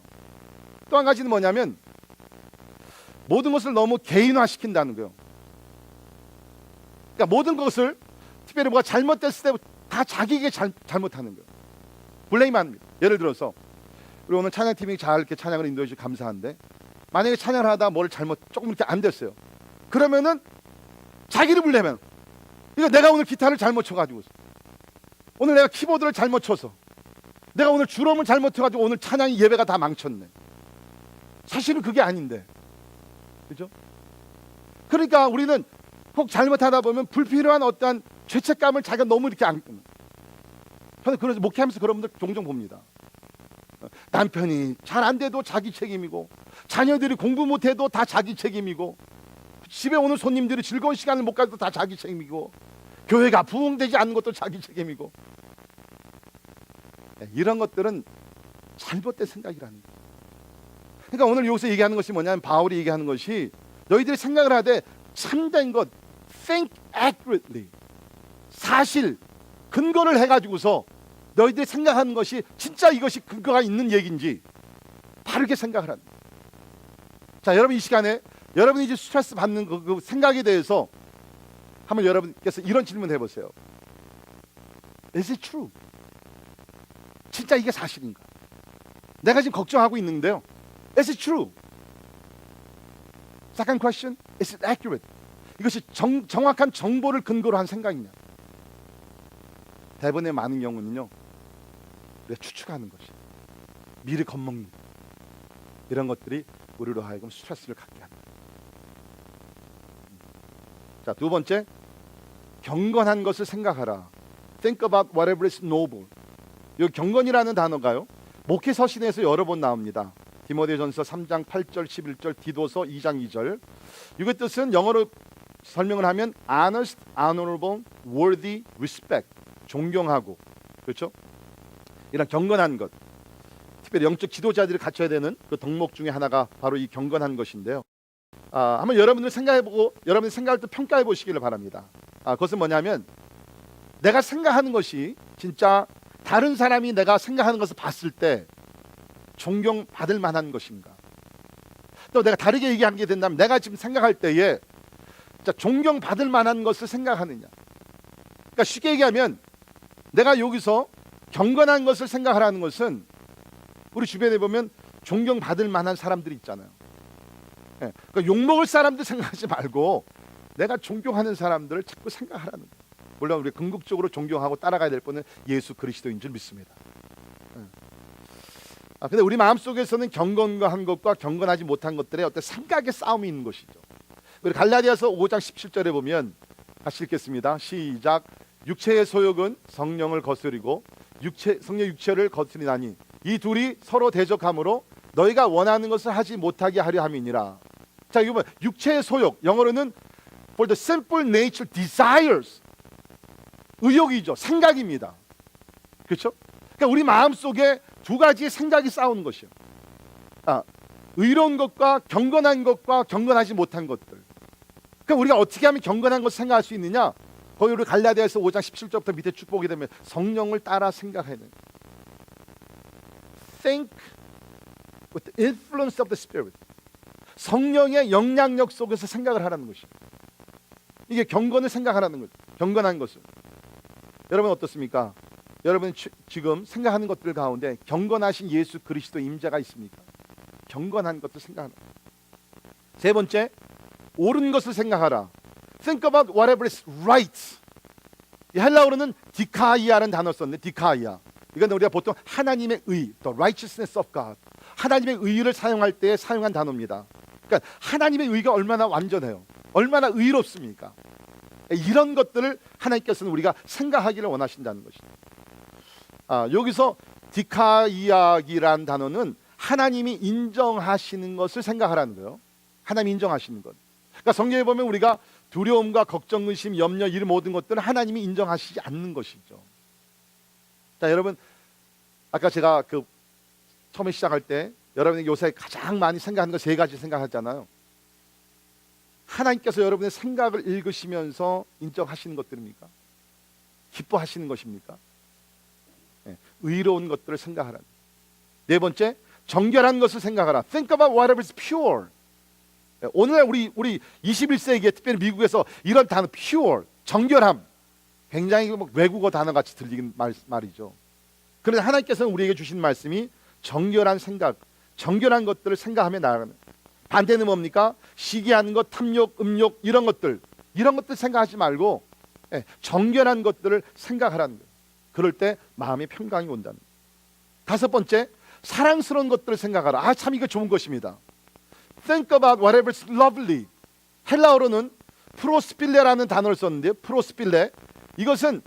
또 한 가지는 뭐냐면 모든 것을 너무 개인화시킨다는 거예요. 그러니까 모든 것을 특별히 뭐가 잘못됐을 때 다 자기에게 잘못하는 거예요. 블레임합니다. 예를 들어서 우리 오늘 찬양팀이 잘 이렇게 찬양을 인도해 주셔서 감사한데 만약에 찬양을 하다 뭘 조금 이렇게 안 됐어요. 그러면은 자기를 불러면 이거 내가 오늘 기타를 잘못 쳐가지고 오늘 내가 키보드를 잘못 쳐서 내가 오늘 주럼을 잘못 쳐가지고 오늘 찬양 예배가 다 망쳤네. 사실은 그게 아닌데, 그죠? 그러니까 우리는 꼭 잘못하다 보면 불필요한 어떠한 죄책감을 자기가 너무 이렇게 안고, 저는 그래서 목회하면서 그런 분들 종종 봅니다. 남편이 잘 안 돼도 자기 책임이고 자녀들이 공부 못해도 다 자기 책임이고, 집에 오는 손님들이 즐거운 시간을 못 가도 다 자기 책임이고, 교회가 부흥되지 않는 것도 자기 책임이고, 이런 것들은 잘못된 생각이라는 거예요. 그러니까 오늘 여기서 얘기하는 것이 뭐냐면, 바울이 얘기하는 것이 너희들이 생각을 하되 참된 것, think accurately, 사실 근거를 해가지고서 너희들이 생각하는 것이 진짜 이것이 근거가 있는 얘기인지 바르게 생각을 한다. 자, 여러분 이 시간에 여러분이 이제 스트레스 받는 그 생각에 대해서 한번 여러분께서 이런 질문 해보세요. Is it true? 진짜 이게 사실인가? 내가 지금 걱정하고 있는데요. Is it true? Second question, is it accurate? 이것이 정확한 정보를 근거로 한 생각이냐? 대부분의 많은 경우는요, 우리가 추측하는 것이, 미리 겁먹는 이런 것들이 우리로 하여금 스트레스를 갖게 한다. 자, 두 번째, 경건한 것을 생각하라. Think about whatever is noble. 이 경건이라는 단어가요, 목회 서신에서 여러 번 나옵니다. 디모데전서 3장 8절 11절, 디도서 2장 2절. 이것 뜻은 영어로 설명을 하면 honest, honorable, worthy, respect. 존경하고, 그렇죠? 이런 경건한 것, 특별히 영적 지도자들이 갖춰야 되는 그 덕목 중에 하나가 바로 이 경건한 것인데요. 한번 여러분들 생각해보고 여러분의 생각을 또 평가해 보시기를 바랍니다. 그것은 뭐냐면, 내가 생각하는 것이 진짜 다른 사람이 내가 생각하는 것을 봤을 때 존경받을 만한 것인가? 또 내가 다르게 얘기하게 된다면, 내가 지금 생각할 때에 진짜 존경받을 만한 것을 생각하느냐? 그러니까 쉽게 얘기하면, 내가 여기서 경건한 것을 생각하라는 것은, 우리 주변에 보면 존경받을 만한 사람들이 있잖아요. 그러니까 욕먹을 사람들 생각하지 말고 내가 존경하는 사람들을 자꾸 생각하라는 거예요. 물론 우리 궁극적으로 존경하고 따라가야 될 분은 예수 그리스도인 줄 믿습니다. 근데 우리 마음속에서는 경건한 것과 경건하지 못한 것들의 어떤 생각의 싸움이 있는 것이죠. 우리 갈라디아서 5장 17절에 보면, 같이 읽겠습니다. 시작. 육체의 소욕은 성령을 거스리고 성령 육체를 거스리나니 이 둘이 서로 대적하므로 너희가 원하는 것을 하지 못하게 하려 함이니라. 자, 이거 뭐 육체의 소욕, 영어로는 for the simple nature desires, 의욕이죠. 생각입니다. 그렇죠? 그러니까 우리 마음속에 두 가지의 생각이 싸우는 것이요. 의로운 것과 경건한 것과 경건하지 못한 것들. 그러니까 우리가 어떻게 하면 경건한 것을 생각할 수 있느냐? 거기 우리 갈라디아서 5장 17절부터 밑에 쭉 보게 되면 성령을 따라 생각하는, think with the influence of the Spirit, 성령의 영향력 속에서 생각을 하라는 것이에요. 이게 경건을 생각하라는 거죠. 경건한 것을. 여러분 어떻습니까? 여러분 지금 생각하는 것들 가운데 경건하신 예수 그리스도 임재가 있습니까? 경건한 것을 생각하라. 세 번째, 옳은 것을 생각하라. Think about whatever is right. 이 헬라어로는 디카이아라는 단어 썼네. 디카이아. 이건 우리가 보통 하나님의 의, the righteousness of God, 하나님의 의를 사용할 때 사용한 단어입니다. 그러니까 하나님의 의가 얼마나 완전해요, 얼마나 의롭습니까? 이런 것들을 하나님께서는 우리가 생각하기를 원하신다는 것이죠. 여기서 디카이아기라는 단어는 하나님이 인정하시는 것을 생각하라는 거예요. 하나님이 인정하시는 것. 그러니까 성경에 보면 우리가 두려움과 걱정, 의심, 염려, 이 모든 것들은 하나님이 인정하시지 않는 것이죠. 자, 여러분, 아까 제가 처음에 시작할 때 여러분이 요새 가장 많이 생각하는 거 세 가지 생각하잖아요. 하나님께서 여러분의 생각을 읽으시면서 인정하시는 것들입니까? 기뻐하시는 것입니까? 의로운 것들을 생각하라. 네 번째, 정결한 것을 생각하라. Think about whatever is pure. 오늘날 우리 21세기에 특별히 미국에서 이런 단어 pure, 정결함, 굉장히 외국어 단어 같이 들리긴 말이죠. 그런데 하나님께서는 우리에게 주신 말씀이 정결한 생각, 정결한 것들을 생각하며 나아가는. 반대는 뭡니까? 시기하는 것, 탐욕, 음욕, 이런 것들 생각하지 말고 정결한 것들을 생각하라는 거예요. 그럴 때 마음의 평강이 온다는 거예요. 다섯 번째, 사랑스러운 것들을 생각하라. 참 이거 좋은 것입니다. Think about whatever is lovely. 헬라어로는 프로스필레라는 단어를 썼는데요. 프로스필레, 이것은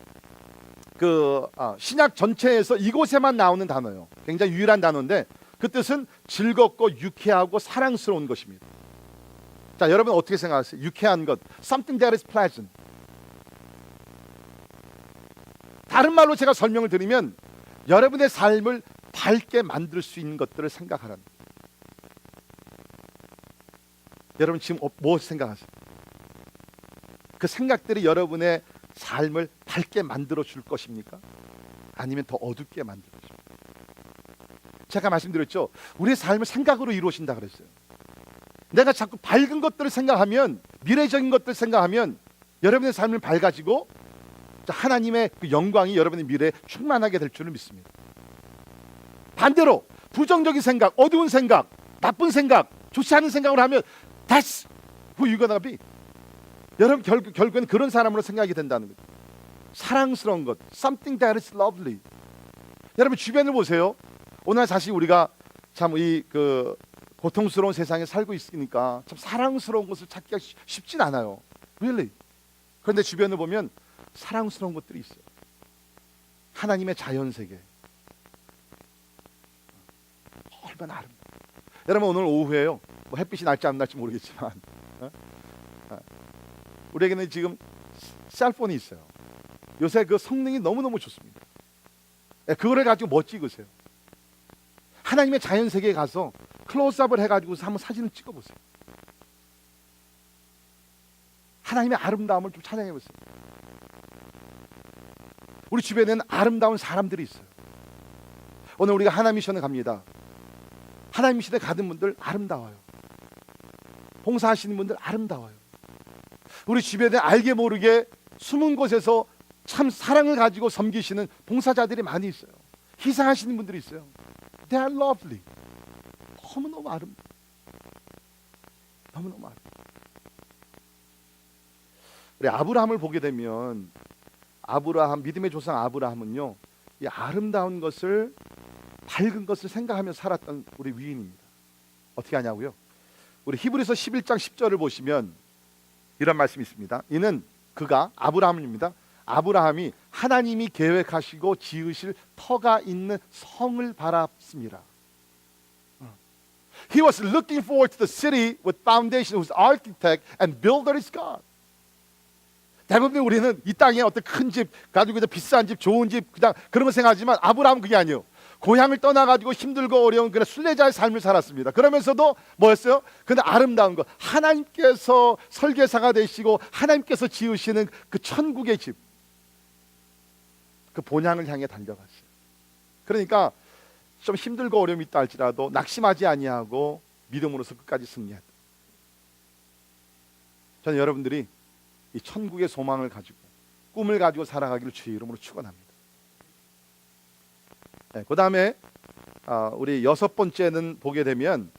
신약 전체에서 이곳에만 나오는 단어예요. 굉장히 유일한 단어인데, 그 뜻은 즐겁고 유쾌하고 사랑스러운 것입니다. 자, 여러분 어떻게 생각하세요? 유쾌한 것, something that is pleasant. 다른 말로 제가 설명을 드리면 여러분의 삶을 밝게 만들 수 있는 것들을 생각하라는 거예요. 여러분 지금 뭐 생각하세요? 그 생각들이 여러분의 삶을 밝게 만들어 줄 것입니까? 아니면 더 어둡게 만들어 줍니까? 제가 말씀드렸죠. 우리의 삶을 생각으로 이루어진다 그랬어요. 내가 자꾸 밝은 것들을 생각하면, 미래적인 것들을 생각하면 여러분의 삶은 밝아지고 하나님의 그 영광이 여러분의 미래에 충만하게 될 줄을 믿습니다. 반대로 부정적인 생각, 어두운 생각, 나쁜 생각, 좋지 않은 생각을 하면 That's who you're gonna be. 여러분 결국에는 그런 사람으로 생각이 된다는 거죠. 사랑스러운 것, something that is lovely. 여러분 주변을 보세요. 오늘 사실 우리가 참 이 그 고통스러운 세상에 살고 있으니까 참 사랑스러운 것을 찾기가 쉽진 않아요. Really. 그런데 주변을 보면 사랑스러운 것들이 있어요. 하나님의 자연 세계. 얼마나 아름다워. 여러분 오늘 오후에요. 뭐 햇빛이 날지 안 날지 모르겠지만 우리에게는 지금 셀폰이 있어요. 요새 그 성능이 너무너무 좋습니다. 그거를 가지고 뭐 찍으세요? 하나님의 자연 세계에 가서 클로즈업을 해가지고 한번 사진을 찍어보세요. 하나님의 아름다움을 좀 찬양해보세요. 우리 주변에는 아름다운 사람들이 있어요. 오늘 우리가 하나님 미션에 갑니다. 하나님 미션에 가는 분들 아름다워요. 봉사하시는 분들 아름다워요. 우리 주변에 알게 모르게 숨은 곳에서 참 사랑을 가지고 섬기시는 봉사자들이 많이 있어요. 희생하시는 분들이 있어요. They are lovely. 너무너무 아름다워. 너무너무 아름다워. 우리 아브라함을 보게 되면 믿음의 조상 아브라함은요, 이 아름다운 것을, 밝은 것을 생각하며 살았던 우리 위인입니다. 어떻게 하냐고요? 우리 히브리서 11장 10절을 보시면 이런 말씀이 있습니다. 이는 그가, 아브라함입니다. 아브라함이 하나님이 계획하시고 지으실 터가 있는 성을 바랐습니다. He was looking forward to the city with foundation whose architect and builder is God. 대부분 우리는 이 땅에 어떤 큰 집 가지고 비싼 집, 좋은 집 그냥 그런 거 생각하지만 아브라함은 그게 아니에요. 고향을 떠나가지고 힘들고 어려운 그런 순례자의 삶을 살았습니다. 그러면서도 뭐였어요? 근데 아름다운 거, 하나님께서 설계사가 되시고 하나님께서 지으시는 그 천국의 집, 그 본향을 향해 달려갔어요. 그러니까 좀 힘들고 어려움이 있다 할지라도 낙심하지 아니하고 믿음으로서 끝까지 승리했다. 저는 여러분들이 이 천국의 소망을 가지고 꿈을 가지고 살아가기를 주의 이름으로 축원합니다. 네, 그 다음에 우리 6번째는 보게 되면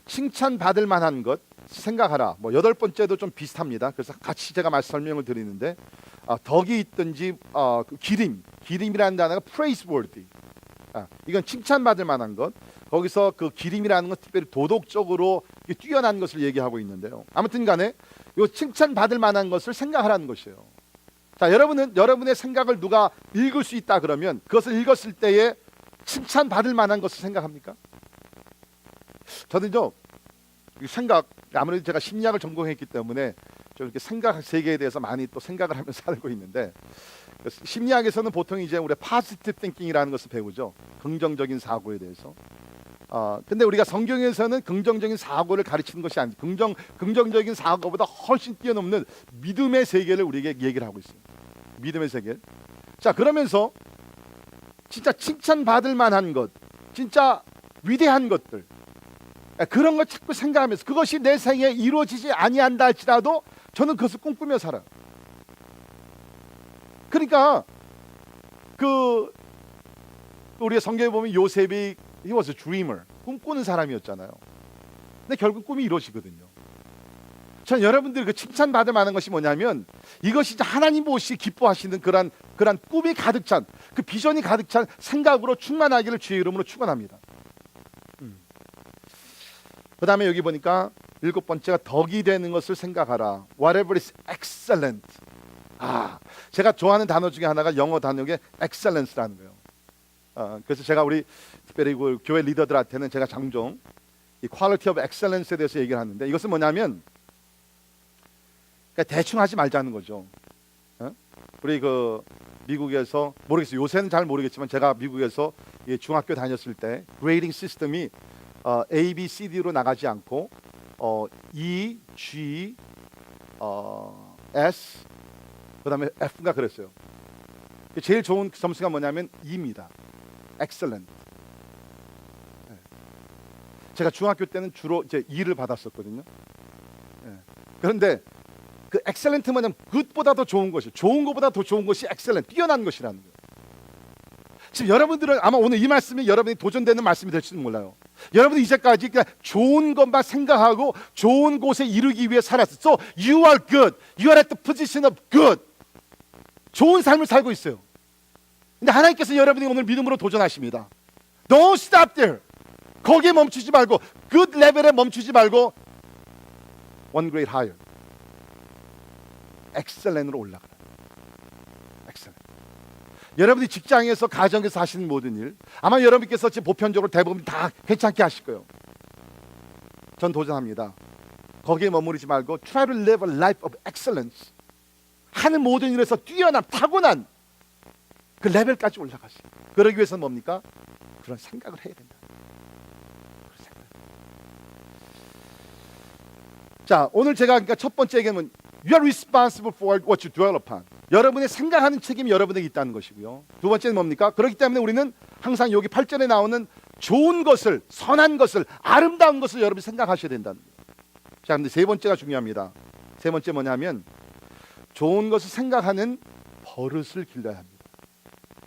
칭찬받을 만한 것 생각하라. 뭐 8번째도 좀 비슷합니다. 그래서 같이 제가 설명을 드리는데 덕이 있든지 기림이라는 단어가 praiseworthy. 이건 칭찬받을 만한 것. 거기서 그 기림이라는 건 특별히 도덕적으로 뛰어난 것을 얘기하고 있는데요. 아무튼 간에 이 칭찬받을 만한 것을 생각하라는 것이에요. 자, 여러분의 생각을 누가 읽을 수 있다 그러면 그것을 읽었을 때에 칭찬받을 만한 것을 생각합니까? 저는요, 아무래도 제가 심리학을 전공했기 때문에 좀 이렇게 생각 세계에 대해서 많이 또 생각을 하면서 살고 있는데, 심리학에서는 보통 이제 우리 positive thinking이라는 것을 배우죠. 긍정적인 사고에 대해서. 근데 우리가 성경에서는 긍정적인 사고를 가르치는 것이 아니죠. 긍정적인 사고보다 훨씬 뛰어넘는 믿음의 세계를 우리에게 얘기를 하고 있어요. 믿음의 세계. 자, 그러면서 진짜 칭찬받을 만한 것, 진짜 위대한 것들, 그런 걸 자꾸 생각하면서 그것이 내 생에 이루어지지 아니한다 할지라도 저는 그것을 꿈꾸며 살아요. 그러니까 우리가 성경에 보면 요셉이 he was a dreamer, 꿈꾸는 사람이었잖아요. 근데 결국 꿈이 이루어지거든요. 전 여러분들 그 칭찬받을 만한 것이 뭐냐면 이것이 하나님 보시 기뻐하시는 그런 꿈이 가득 찬, 그 비전이 가득 찬 생각으로 충만하기를 주의 이름으로 축원합니다. 그 다음에 여기 보니까 7번째가 덕이 되는 것을 생각하라. Whatever is excellent. 제가 좋아하는 단어 중에 하나가 영어 단어의 excellence라는 거예요. 그래서 제가 우리 특별히 그 교회 리더들한테는 제가 종종 이 퀄리티 오브 엑셀런스에 대해서 얘기를 하는데, 이것은 뭐냐면 그러니까 대충 하지 말자는 거죠. 우리 그 미국에서 모르겠어요. 요새는 잘 모르겠지만 제가 미국에서 중학교 다녔을 때 그레이딩 시스템이 A, B, C, D로 나가지 않고 E, G, S, 그다음에 F인가 그랬어요. 제일 좋은 점수가 뭐냐면 E입니다. Excellent. 제가 중학교 때는 주로 이제 E를 받았었거든요. 그런데 그 excellent 뭐냐면 good보다 더 좋은 것이, 좋은 것보다 더 좋은 것이 excellent, 뛰어난 것이라는 거예요. 지금 여러분들은 아마 오늘 이 말씀이 여러분이 도전되는 말씀이 될지도 몰라요. 여러분이 이제까지 그냥 좋은 것만 생각하고 좋은 곳에 이르기 위해 살았어. So you are good. You are at the position of good. 좋은 삶을 살고 있어요. 근데 하나님께서 여러분이 오늘 믿음으로 도전하십니다. Don't stop there. 거기에 멈추지 말고, good 레벨에 멈추지 말고 one grade higher. 엑셀렌으로 올라가라. 엑셀렌. 여러분이 직장에서, 가정에서 하시는 모든 일, 아마 여러분께서 지금 보편적으로 대부분 다 괜찮게 하실 거예요. 전 도전합니다. 거기에 머무르지 말고 try to live a life of excellence. 하는 모든 일에서 뛰어난, 타고난 그 레벨까지 올라가시. 그러기 위해서는 뭡니까? 그런 생각을 해야 된다. 그런 생각. 자, 오늘 제가 그러니까 첫 번째 얘기는 You are responsible for what you dwell upon. 여러분의 생각하는 책임이 여러분에게 있다는 것이고요. 두 번째는 뭡니까? 그렇기 때문에 우리는 항상 여기 8절에 나오는 좋은 것을, 선한 것을, 아름다운 것을 여러분이 생각하셔야 된다는 거예요. 자, 근데 세 번째가 중요합니다. 세 번째 뭐냐면 좋은 것을 생각하는 버릇을 길러야 합니다.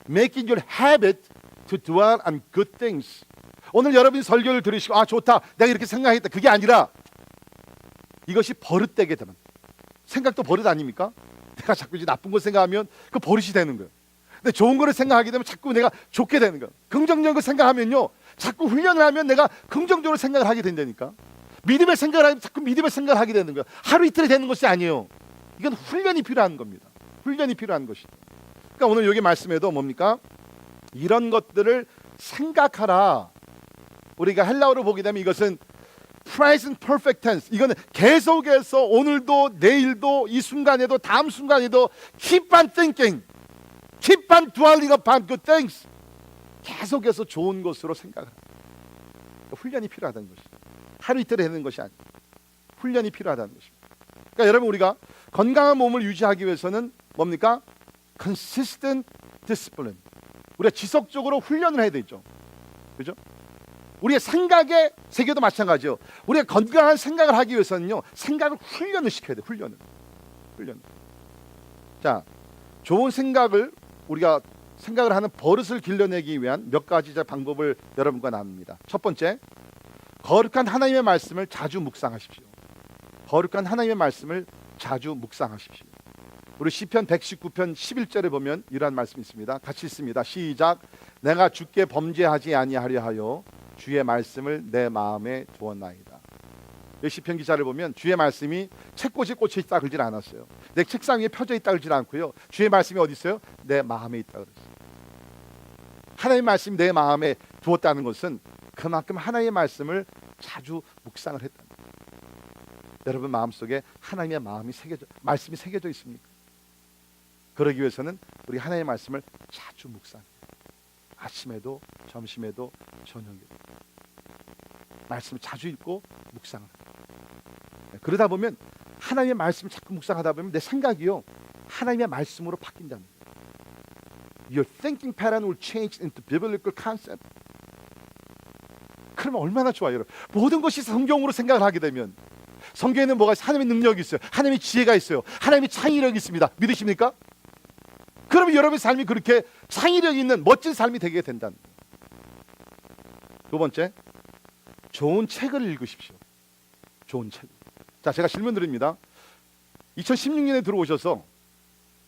Make it your habit to dwell on good things. 오늘 여러분이 설교를 들으시고 아 좋다, 내가 이렇게 생각했다, 그게 아니라 이것이 버릇되게 되면, 생각도 버릇 아닙니까? 내가 자꾸 이제 나쁜 걸 생각하면 그 버릇이 되는 거예요. 근데 좋은 거를 생각하게 되면 자꾸 내가 좋게 되는 거예요. 긍정적인 걸 생각하면요, 자꾸 훈련을 하면 내가 긍정적으로 생각을 하게 된다니까. 믿음의 생각을 하면 자꾸 믿음의 생각을 하게 되는 거예요. 하루 이틀에 되는 것이 아니에요. 이건 훈련이 필요한 겁니다. 훈련이 필요한 것이죠. 그러니까 오늘 여기 말씀에도 뭡니까? 이런 것들을 생각하라. 우리가 헬라어로 보게 되면 이것은 present perfect tense. 이거는 계속해서 오늘도 내일도 이 순간에도 다음 순간에도 keep on thinking, keep on dwelling upon good things. 계속해서 좋은 것으로 생각을 합니다. 훈련이 필요하다는 것이죠. 하루 이틀에 되는 것이 아니에요. 훈련이 필요하다는 것입니다. 그러니까 여러분, 우리가 건강한 몸을 유지하기 위해서는 뭡니까? consistent discipline. 우리가 지속적으로 훈련을 해야 되죠. 그죠? 우리의 생각의 세계도 마찬가지요. 우리가 건강한 생각을 하기 위해서는요, 생각을 훈련을 시켜야 돼요. 훈련을. 자, 좋은 생각을, 우리가 생각을 하는 버릇을 길러내기 위한 몇 가지 방법을 여러분과 나눕니다. 첫 번째, 거룩한 하나님의 말씀을 자주 묵상하십시오. 거룩한 하나님의 말씀을 자주 묵상하십시오. 우리 시편 119편 11절에 보면 이러한 말씀이 있습니다. 같이 읽습니다. 시작. 내가 주께 범죄하지 아니하려 하여 주의 말씀을 내 마음에 두었나이다. 이 시편 기사를 보면 주의 말씀이 책꽂이에 꽂혀 있다 그러질 않았어요. 내 책상 위에 펴져 있다 그러질 않고요. 주의 말씀이 어디 있어요? 내 마음에 있다 그랬어요. 하나님의 말씀이 내 마음에 두었다는 것은 그만큼 하나님의 말씀을 자주 묵상을 했다는 거예요. 여러분 마음속에 하나님의 말씀이 새겨져 있습니까? 그러기 위해서는 우리 하나님의 말씀을 자주 묵상해요. 아침에도 점심에도 저녁에도 말씀을 자주 읽고 묵상을 해요. 그러다 보면 하나님의 말씀을 자꾸 묵상하다 보면 내 생각이요, 하나님의 말씀으로 바뀐다는 거예요. Your thinking pattern will change into biblical concept. 그러면 얼마나 좋아요, 여러분. 모든 것이 성경으로 생각을 하게 되면, 성경에는 뭐가 있어요? 하나님의 능력이 있어요. 하나님의 지혜가 있어요. 하나님의 창의력이 있습니다. 믿으십니까? 그러면 여러분의 삶이 그렇게 창의력 있는 멋진 삶이 되게 된다는 거예요. 두 번째, 좋은 책을 읽으십시오. 좋은 책. 자, 제가 질문 드립니다. 2016년에 들어오셔서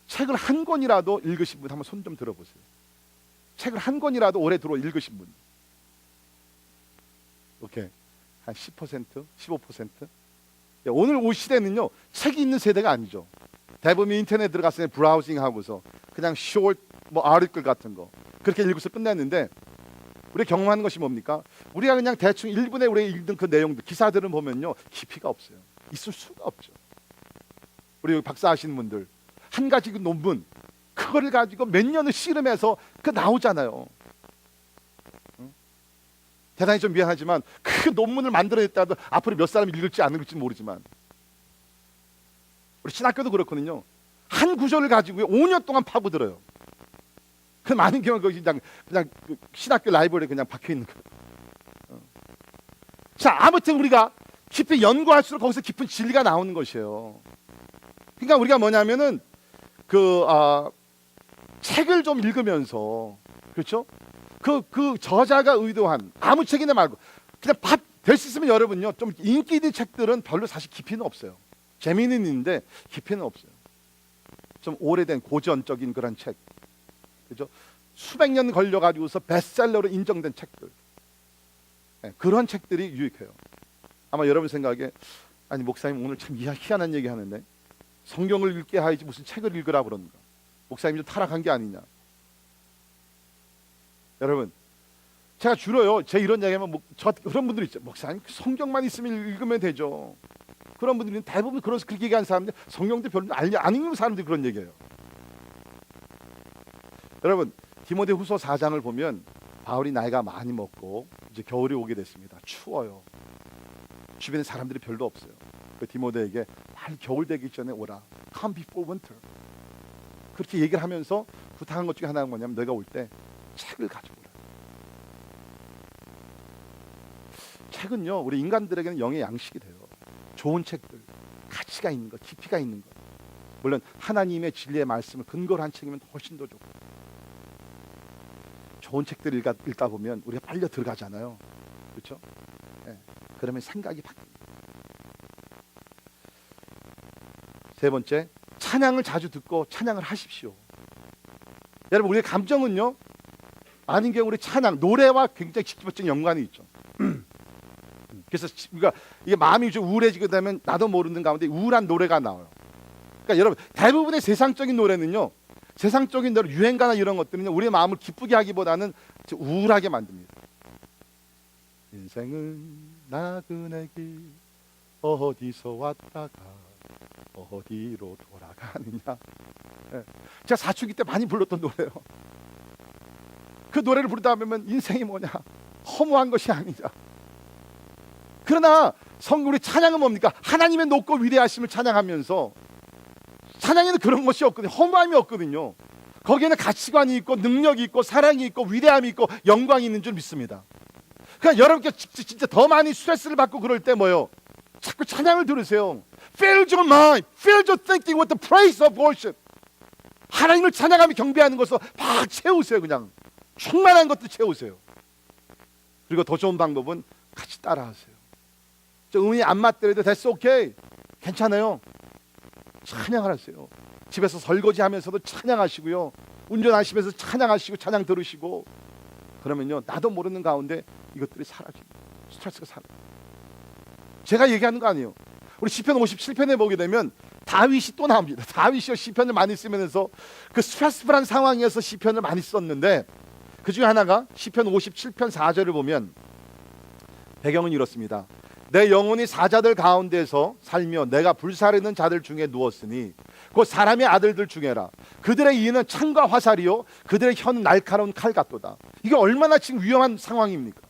책을 한 권이라도 읽으신 분 한번 손 좀 들어보세요. 책을 한 권이라도 올해 들어 읽으신 분. 오케이. 한 10%, 15%. 오늘 올 시대는요, 책이 있는 세대가 아니죠. 대부분 인터넷 들어가서 브라우징 하고서 그냥 short 아리글 같은 거 그렇게 읽어서 끝냈는데, 우리가 경험하는 것이 뭡니까? 우리가 그냥 대충 1분에 우리가 읽는 그 내용들, 기사들은 보면요, 깊이가 없어요. 있을 수가 없죠. 우리 박사 하시는 분들 한 가지 그 논문 그거를 가지고 몇 년을 씨름해서 그 나오잖아요. 대단히 좀 미안하지만 그 논문을 만들어냈다도 앞으로 몇 사람이 읽을지 안 읽을지 모르지만, 우리 신학교도 그렇거든요. 한 구절을 가지고 5년 동안 파고들어요. 그 많은 경우 그냥 그 신학교 라이브러리에 그냥 박혀 있는 거예요. 자, 아무튼 우리가 깊이 연구할수록 거기서 깊은 진리가 나오는 것이에요. 그러니까 우리가 뭐냐면은 책을 좀 읽으면서, 그렇죠? 그 저자가 의도한 아무 책이나 말고 그냥 될 수 있으면 여러분요, 좀 인기 있는 책들은 별로 사실 깊이는 없어요. 재미는 있는데 깊이는 없어요. 좀 오래된 고전적인 그런 책, 그죠? 수백 년 걸려가지고서 베스트셀러로 인정된 책들, 네, 그런 책들이 유익해요. 아마 여러분 생각에, 아니 목사님 오늘 참 희한한 얘기 하는데 성경을 읽게 하지 무슨 책을 읽으라 그러는가? 목사님 좀 타락한 게 아니냐? 여러분, 제가 주로요, 제 이런 얘기하면 그런 분들 있죠. 목사님 성경만 있으면 읽으면 되죠. 그런 분들은 대부분 그렇게 얘기하는 사람들, 성경도 별로 안 읽는 사람들이 그런 얘기예요. 여러분, 디모데후서 4장을 보면 바울이 나이가 많이 먹고 이제 겨울이 오게 됐습니다. 추워요. 주변에 사람들이 별로 없어요. 그 디모데에게 빨리 겨울 되기 전에 오라. Come before winter. 그렇게 얘기를 하면서 부탁한 것 중에 하나가 뭐냐면, 너가 올 때 책을 가져오라. 책은요, 우리 인간들에게는 영의 양식이 돼요. 좋은 책들, 가치가 있는 것, 깊이가 있는 것. 물론 하나님의 진리의 말씀을 근거로 한 책이면 훨씬 더 좋고, 좋은 책들을 읽다 보면 우리가 빨려 들어가잖아요. 그렇죠? 네. 그러면 생각이 바뀝니다. 세 번째, 찬양을 자주 듣고 찬양을 하십시오. 여러분, 우리의 감정은요, 아닌 경우 우리 찬양, 노래와 굉장히 직접적인 연관이 있죠. 그래서 우리가 이게 마음이 좀 우울해지게 되면 나도 모르는 가운데 우울한 노래가 나와요. 그러니까 여러분, 대부분의 세상적인 노래는요, 세상적인 노래, 유행가나 이런 것들은요, 우리의 마음을 기쁘게 하기보다는 우울하게 만듭니다. 인생은 나그네길 어디서 왔다가 어디로 돌아가느냐. 네. 제가 사춘기 때 많이 불렀던 노래예요. 그 노래를 부르다 보면 인생이 뭐냐, 허무한 것이 아니냐. 그러나 우리 찬양은 뭡니까? 하나님의 높고 위대하심을 찬양하면서, 찬양에는 그런 것이 없거든요. 허무함이 없거든요. 거기에는 가치관이 있고 능력이 있고 사랑이 있고 위대함이 있고 영광이 있는 줄 믿습니다. 그러니까 여러분께 진짜 더 많이 스트레스를 받고 그럴 때 뭐요? 자꾸 찬양을 들으세요. Fill your mind, fill your thinking with the praise of worship. 하나님을 찬양하며 경배하는 것으로 막 채우세요. 그냥 충만한 것도 채우세요. 그리고 더 좋은 방법은 같이 따라하세요. 음이 안 맞더라도 that's okay. 괜찮아요. 찬양을 하세요. 집에서 설거지하면서도 찬양하시고요. 운전하시면서 찬양하시고 찬양 들으시고, 그러면요, 나도 모르는 가운데 이것들이 사라집니다. 스트레스가 사라져요. 제가 얘기하는 거 아니에요. 우리 시편 57편에 보게 되면 다윗이 또 나옵니다. 다윗이 시편을 많이 쓰면서 그 스트레스풀한 상황에서 시편을 많이 썼는데, 그 중에 하나가 시편 57편 4절을 보면 배경은 이렇습니다. 내 영혼이 사자들 가운데서 살며 내가 불사르는 자들 중에 누웠으니 곧 사람의 아들들 중에라. 그들의 이는 창과 화살이요 그들의 혀는 날카로운 칼 같도다. 이게 얼마나 지금 위험한 상황입니까?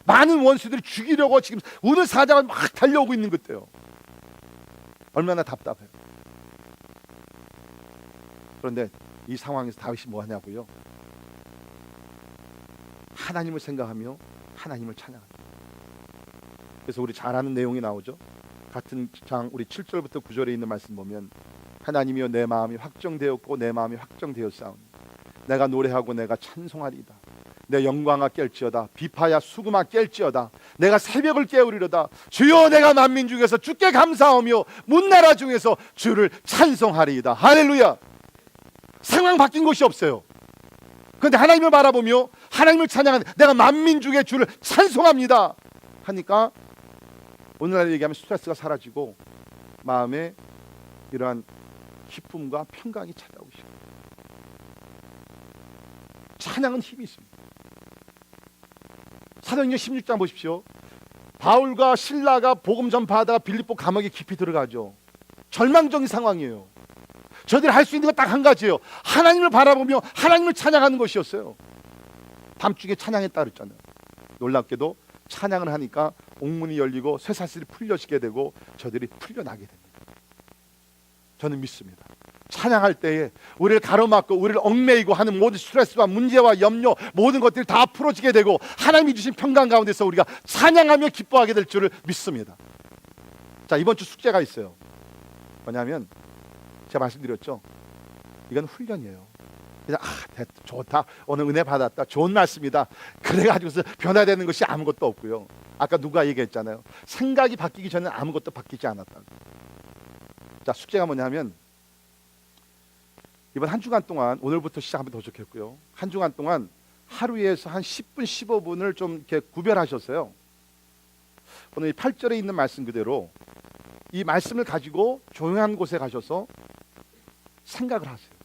많은 원수들이 죽이려고 지금 오늘 사자가 막 달려오고 있는 것때요. 얼마나 답답해요. 그런데 이 상황에서 다윗이 뭐 하냐고요? 하나님을 생각하며 하나님을 찬양합니다. 그래서 우리 잘 아는 내용이 나오죠. 같은 장 우리 7절부터 9절에 있는 말씀 보면, 하나님이여 내 마음이 확정되었고 내 마음이 확정되었사오니 내가 노래하고 내가 찬송하리이다. 내 영광아 깰지어다. 비파야 수금아 깰지어다. 내가 새벽을 깨우리로다. 주여 내가 만민 중에서 주께 감사하며 문나라 중에서 주를 찬송하리이다. 할렐루야. 상황 바뀐 것이 없어요. 그런데 하나님을 바라보며 하나님을 찬양하는, 내가 만민 중에 주를 찬송합니다 하니까 오늘날 얘기하면 스트레스가 사라지고 마음에 이러한 기쁨과 평강이 찾아오시고, 찬양은 힘이 있습니다. 사도행전 16장 보십시오. 바울과 실라가 복음 전파하다가 빌립보 감옥에 깊이 들어가죠. 절망적인 상황이에요. 저들이 할 수 있는 건 딱 한 가지예요. 하나님을 바라보며 하나님을 찬양하는 것이었어요. 밤중에 찬양했다 그랬잖아요. 놀랍게도 찬양을 하니까 옥문이 열리고 쇠사슬이 풀려지게 되고 저들이 풀려나게 됩니다. 저는 믿습니다. 찬양할 때에 우리를 가로막고 우리를 얽매이고 하는 모든 스트레스와 문제와 염려, 모든 것들이 다 풀어지게 되고 하나님이 주신 평강 가운데서 우리가 찬양하며 기뻐하게 될 줄을 믿습니다. 자, 이번 주 숙제가 있어요. 뭐냐면 제가 말씀드렸죠. 이건 훈련이에요. 그냥 좋다, 오늘 은혜 받았다, 좋은 말씀이다, 그래가지고서 변화되는 것이 아무것도 없고요. 아까 누가 얘기했잖아요. 생각이 바뀌기 전에 아무것도 바뀌지 않았다. 자, 숙제가 뭐냐면 이번 한 주간 동안, 오늘부터 시작하면 더 좋겠고요, 한 주간 동안 하루에서 한 10분 15분을 좀 이렇게 구별하셨어요. 오늘 이 8절에 있는 말씀 그대로 이 말씀을 가지고 조용한 곳에 가셔서 생각을 하세요.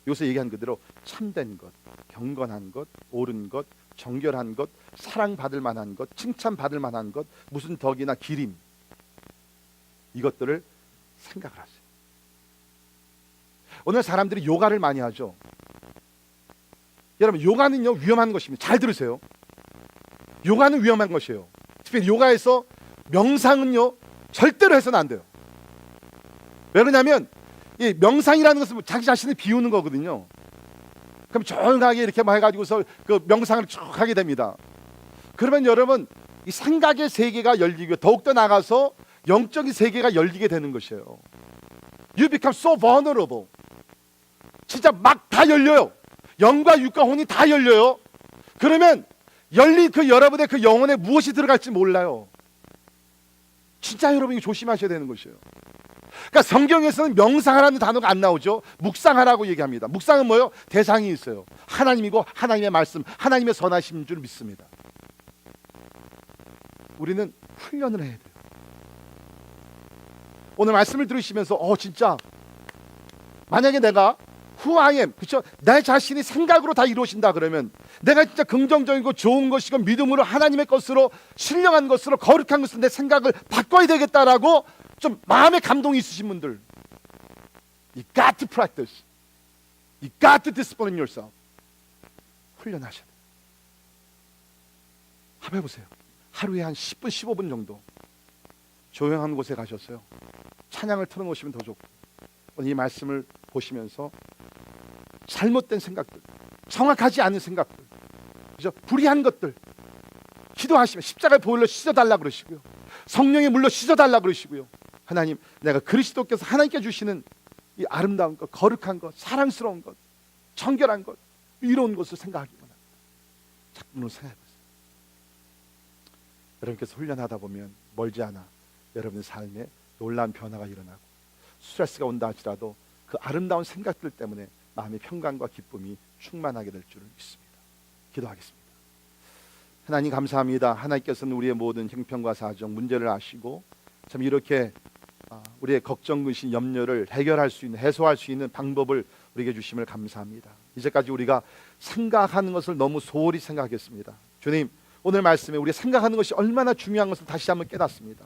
여기서 얘기한 그대로 참된 것, 경건한 것, 옳은 것, 정결한 것, 사랑받을 만한 것, 칭찬받을 만한 것, 무슨 덕이나 기림, 이것들을 생각을 하세요. 오늘 사람들이 요가를 많이 하죠. 여러분, 요가는요 위험한 것입니다. 잘 들으세요. 요가는 위험한 것이에요. 특히 요가에서 명상은요 절대로 해서는 안 돼요. 왜 그러냐면 이 명상이라는 것은 자기 자신을 비우는 거거든요. 그럼 조용하게 이렇게 해가지고서 그 명상을 쭉 하게 됩니다. 그러면 여러분, 이 생각의 세계가 열리고 더욱더 나가서 영적인 세계가 열리게 되는 것이에요. You become so vulnerable. 진짜 막 다 열려요. 영과 육과 혼이 다 열려요. 그러면 열린 그 여러분의 그 영혼에 무엇이 들어갈지 몰라요. 진짜 여러분이 조심하셔야 되는 것이에요. 그러니까 성경에서는 명상하라는 단어가 안 나오죠. 묵상하라고 얘기합니다. 묵상은 뭐예요? 대상이 있어요. 하나님이고 하나님의 말씀, 하나님의 선하신 줄 믿습니다. 우리는 훈련을 해야 돼요. 오늘 말씀을 들으시면서 진짜 만약에 내가 who I am, 그렇죠? 내 자신이 생각으로 다 이루어진다 그러면 내가 진짜 긍정적이고 좋은 것이고 믿음으로 하나님의 것으로 신령한 것으로 거룩한 것으로 내 생각을 바꿔야 되겠다라고 좀 마음의 감동이 있으신 분들, You got to practice. You got to discipline yourself. 훈련하셔야 돼요. 한번 해보세요. 하루에 한 10분 15분 정도 조용한 곳에 가셨어요. 찬양을 틀어놓으시면 더 좋고, 오늘 이 말씀을 보시면서 잘못된 생각들, 정확하지 않은 생각들, 그죠? 불의한 것들 기도하시면 십자가의 보혈로 씻어달라 그러시고요, 성령의 물로 씻어달라 그러시고요, 하나님, 내가 그리스도께서 하나님께 주시는 이 아름다운 것, 거룩한 것, 사랑스러운 것, 정결한 것, 이로운 것을 생각하기 원합니다. 자꾸 생각해보세요. 여러분께서 훈련하다 보면 멀지 않아 여러분의 삶에 놀라운 변화가 일어나고, 스트레스가 온다 할지라도 그 아름다운 생각들 때문에 마음의 평강과 기쁨이 충만하게 될 줄을 믿습니다. 기도하겠습니다. 하나님 감사합니다. 하나님께서는 우리의 모든 형편과 사정, 문제를 아시고 참 이렇게 우리의 걱정, 근심, 염려를 해결할 수 있는, 해소할 수 있는 방법을 우리에게 주심을 감사합니다. 이제까지 우리가 생각하는 것을 너무 소홀히 생각했습니다. 주님, 오늘 말씀에 우리가 생각하는 것이 얼마나 중요한 것을 다시 한번 깨닫습니다.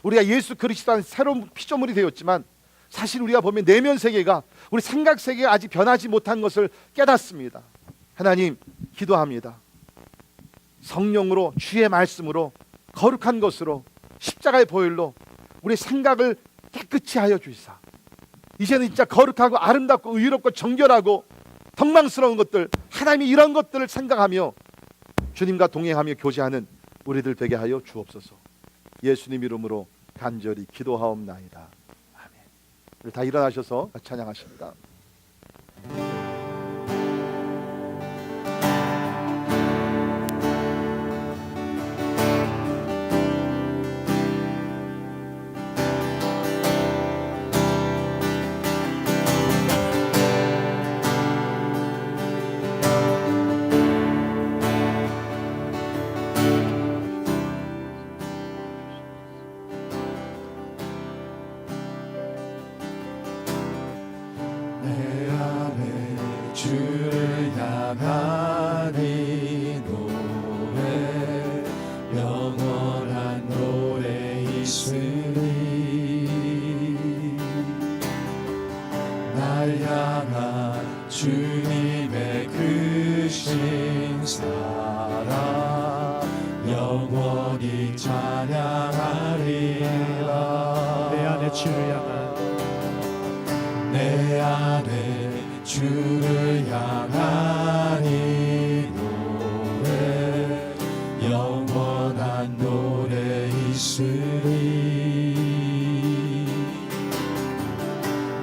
우리가 예수 그리스도 안에 새로운 피조물이 되었지만 사실 우리가 보면 내면 세계가, 우리 생각 세계가 아직 변하지 못한 것을 깨닫습니다. 하나님, 기도합니다. 성령으로, 주의 말씀으로, 거룩한 것으로, 십자가의 보혈로 우리 생각을 깨끗이 하여 주시사, 이제는 진짜 거룩하고 아름답고 의롭고 정결하고 덕망스러운 것들, 하나님이 이런 것들을 생각하며 주님과 동행하며 교제하는 우리들 되게 하여 주옵소서. 예수님 이름으로 간절히 기도하옵나이다. 아멘. 우리 다 일어나셔서 찬양하십니다. 사랑 영원히 찬양하리라. 내 안에 주를 향한 내 안에 주를 향하니 노래 영원한 노래 있으리.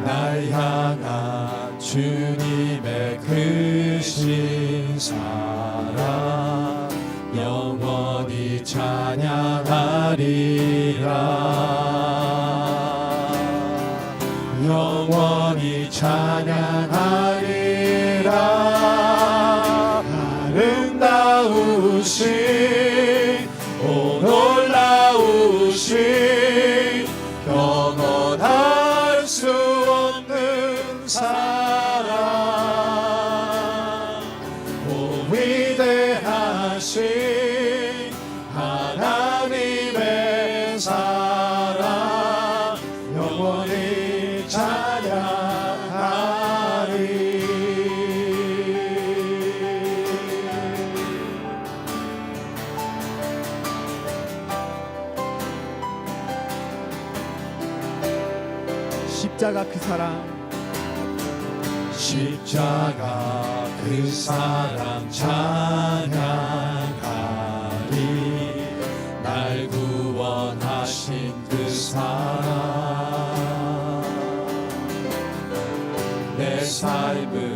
날 향한 주님의 크신 사랑 영원히 찬양하리라. 영원히 찬양하리라. 아름다우신 오 놀라우신 영원할 수 없는 사랑 오 위대하신 하나님의 사랑 영원히 찬양하리. 십자가 그 사랑 십자가 그 사랑 찬양하리. 날 구원하신 그 사랑 내 삶을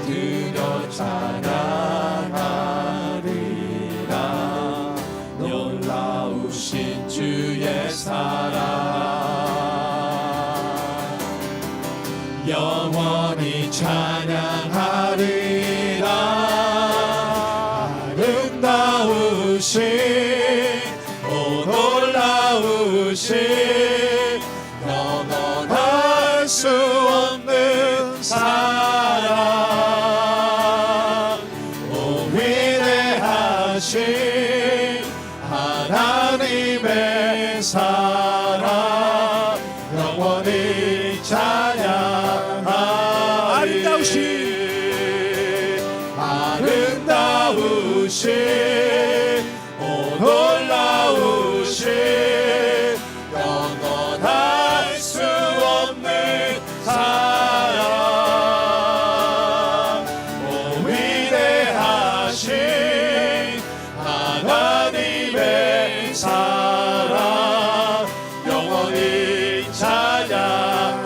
드려 찬양하리라. 놀라우신 주의 사랑 영원히 찬양하리라. 아름다우신 오 놀라우신 영원할 수 없는 사랑 오 위대하신 하나님의 사랑 영원히 찬양하리. 아름다우신 오 놀라우신 영원할 수 없는 사랑 오 위대하신 하나님의 사랑 영원히 찬양하리.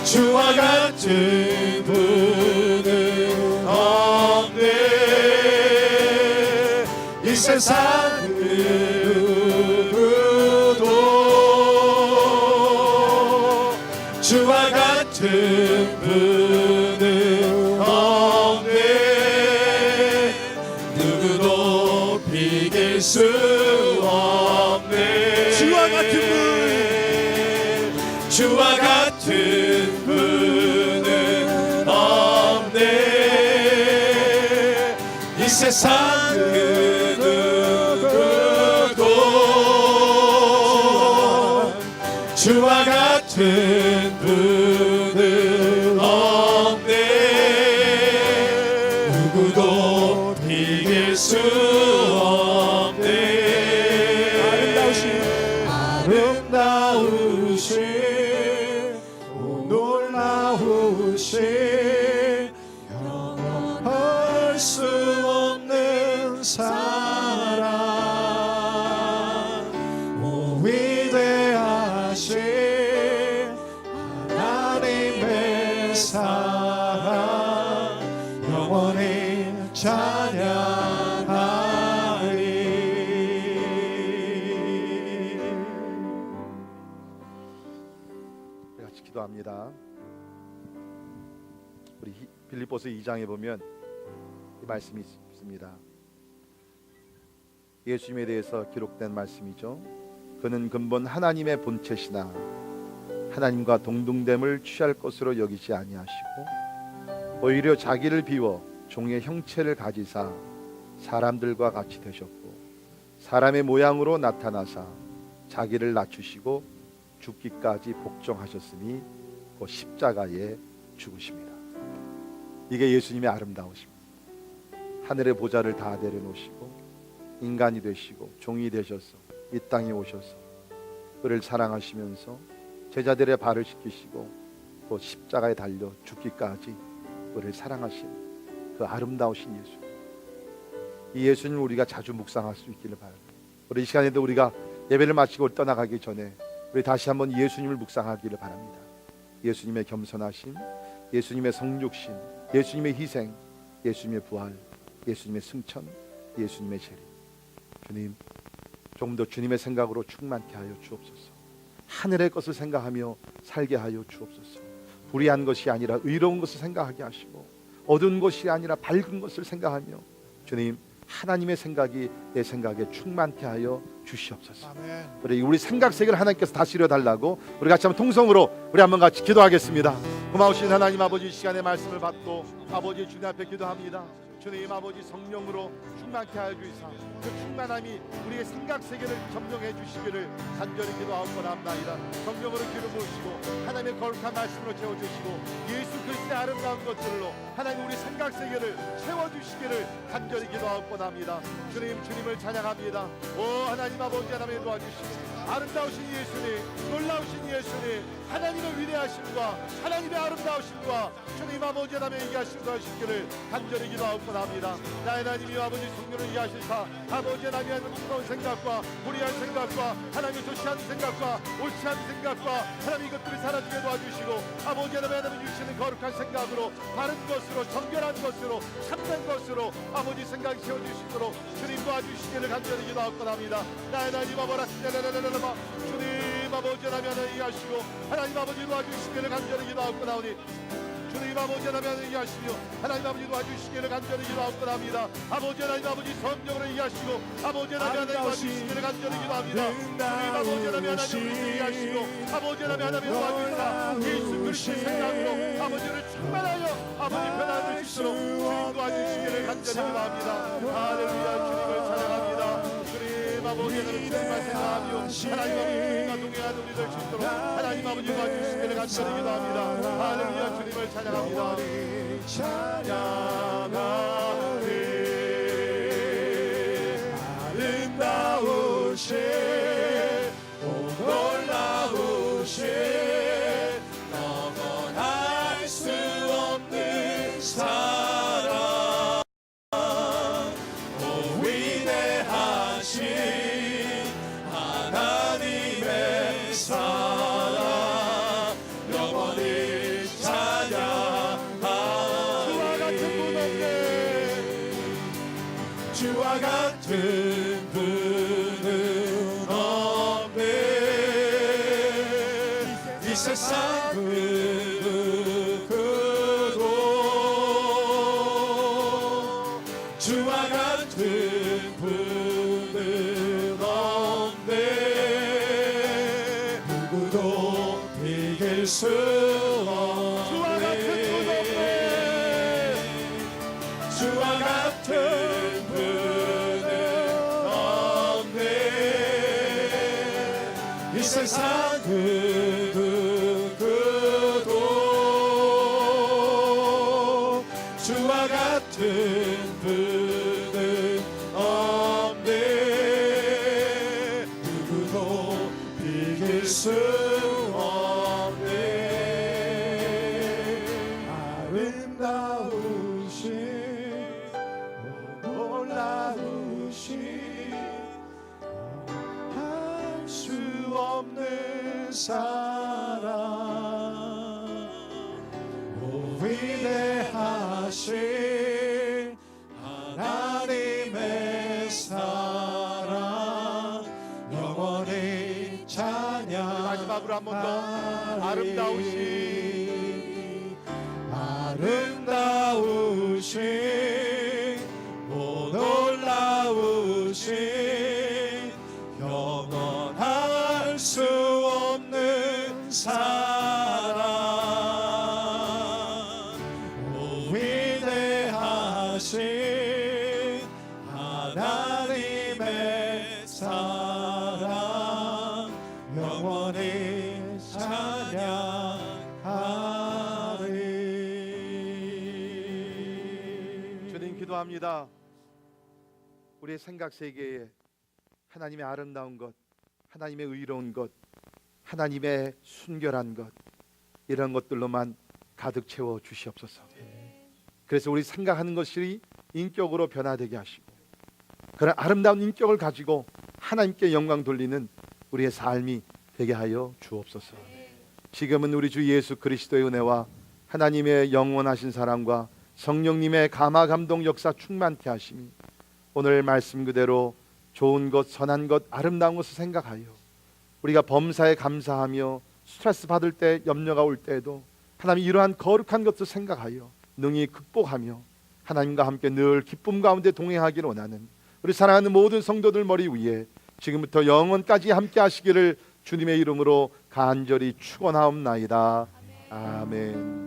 주와 같은 분은 없네. 이 세상 그 누구도 주와 같은 분은 없네. 누구도 비길 수 없네. 주와 같은 분은 없네. 이 세상 그 누구도 주와 같은 분은 없네. 누구도 비길 수 없네. 아름다우신 놀라우신 영원할 수 없는 사랑 오 위대하신 하나님의 사랑 영원히 찬양하리. 우리 같이 기도합니다. 우리 빌립보서 2장에 보면 이 말씀이 있습니다. 예수님에 대해서 기록된 말씀이죠. 그는 근본 하나님의 본체시나 하나님과 동등됨을 취할 것으로 여기지 아니하시고 오히려 자기를 비워 종의 형체를 가지사 사람들과 같이 되셨고 사람의 모양으로 나타나사 자기를 낮추시고 죽기까지 복종하셨으니 그 십자가에 죽으십니다. 이게 예수님의 아름다우십니다. 하늘의 보좌를 다 내려놓으시고 인간이 되시고 종이 되셔서 이 땅에 오셔서 그를 사랑하시면서 제자들의 발을 씻기시고 또 십자가에 달려 죽기까지 그를 사랑하신 그 아름다우신 예수, 이 예수님을 우리가 자주 묵상할 수 있기를 바랍니다. 우리 이 시간에도 우리가 예배를 마치고 떠나가기 전에 우리 다시 한번 예수님을 묵상하기를 바랍니다. 예수님의 겸손하심, 예수님의 성육신, 예수님의 희생, 예수님의 부활, 예수님의 승천, 예수님의 재림. 주님, 조금 더 주님의 생각으로 충만케 하여 주옵소서. 하늘의 것을 생각하며 살게 하여 주옵소서. 불의한 것이 아니라 의로운 것을 생각하게 하시고 어두운 것이 아니라 밝은 것을 생각하며 주님, 하나님의 생각이 내 생각에 충만케 하여 주시옵소서. 아멘. 우리 생각 세계를 하나님께서 다스려 달라고 우리 같이 한번 통성으로 우리 한번 같이 기도하겠습니다. 고마우신 하나님 아버지, 이 시간에 말씀을 받고 아버지 주님 앞에 기도합니다. 주님 아버지, 성령으로 충만케 하여 주시사 그 충만함이 우리의 생각 세계를 점령해 주시기를 간절히 기도하옵나이다. 성령으로 기름 부으시고 하나님의 거룩한 말씀으로 채워주시고 예수 그리스도의 아름다운 것들로 하나님 우리 생각 세계를 채워주시기를 간절히 기도하옵나이다. 주님, 주님을 찬양합니다. 오 하나님 아버지, 하나님의 도와주시고 아름다우신 예수님, 놀라우신 예수님, 하나님의 위대하심과 하나님의 아름다우심과 주님 아버지 하나님의 얘기하심과 하시기를 간절히 기도하옵나이다. 나의 하나님이 아버지 성령을 이해하시사 아버지 하나님의 무서운 생각과 불의한 생각과 하나님의 좋지 않은 생각과 옳지 않은 생각과 하나님 이것들이 사라지게 도와주시고 아버지 하나님이 주시는 거룩한 생각으로 바른 것으로 정결한 것으로 참된 것으로 아버지 생각이 채워주시도록 주님 도와주시기를 간절히 기도하옵나이다. 나의 하나님 아버지 주님 아버지 하나님 이해하시고 하나님 아버지 도와주시기를 간절히 기도하옵나오니 주님 아버지 하나님 이해하시며 하나님 아버지 도와주시기를 간절히 기도하옵나옵니다. 아버지 하나님 아버지 성령으로 이해하시고 아버지 하나님 도와주시기를 간절히 기도합니다. 주님 아버지 하나님 이해하시고 아버지 하나님 도와주시사 예수 그리스도의 생각으로 아버지를 충만하여 아버지 변화를 주시도록 주님 도와주시기를 간절히 기도합니다. 할렐루야. 주님을 찬양합니다. 주님 아버지 하나님 주님만 생각하며 하나님 아버지 주님과 동행하는 우리들 수 있도록 하나님 아버지 도와주시기를 간절히 기도합니다. 할렐루야. 주님을 찬양합니다. 아름다우신 놀라우신 영원할 수 없는 사랑 오 위대하신 하나님의 사랑 영원히 찬양하리. 주와 같은 분은 없네. 이 세상 그 누구도 주와 같은 분은 없네. 누구도 이길 수 없네. 주와 같은 분은 없네. 이 세상 그 누구도 주와 같은 분은 없네. 누구도 비길 수 없네. 아름다우신 놀라우신 할 수 없는 사랑 오 위대하신 하나님의 사랑 영원히 찬양. 마지막으로 한 번 더 아름다우신 오 놀라우신 영원할 수 없는 사랑 오 위대하신 하나님의 사랑 영원히 찬양하리. 기도합니다. 우리의 생각 세계에 하나님의 아름다운 것, 하나님의 의로운 것, 하나님의 순결한 것, 이런 것들로만 가득 채워 주시옵소서. 그래서 우리 생각하는 것이 인격으로 변화되게 하시고, 그런 아름다운 인격을 가지고 하나님께 영광 돌리는 우리의 삶이 되게 하여 주옵소서. 지금은 우리 주 예수 그리스도의 은혜와 하나님의 영원하신 사랑과 성령님의 감화 감동 역사 충만케 하심이 오늘 말씀 그대로 좋은 것, 선한 것, 아름다운 것을 생각하여 우리가 범사에 감사하며 스트레스 받을 때, 염려가 올 때에도 하나님 이러한 거룩한 것을 생각하여 능히 극복하며 하나님과 함께 늘 기쁨 가운데 동행하기를 원하는 우리 사랑하는 모든 성도들 머리 위에 지금부터 영원까지 함께 하시기를 주님의 이름으로 간절히 축원하옵나이다. 아멘.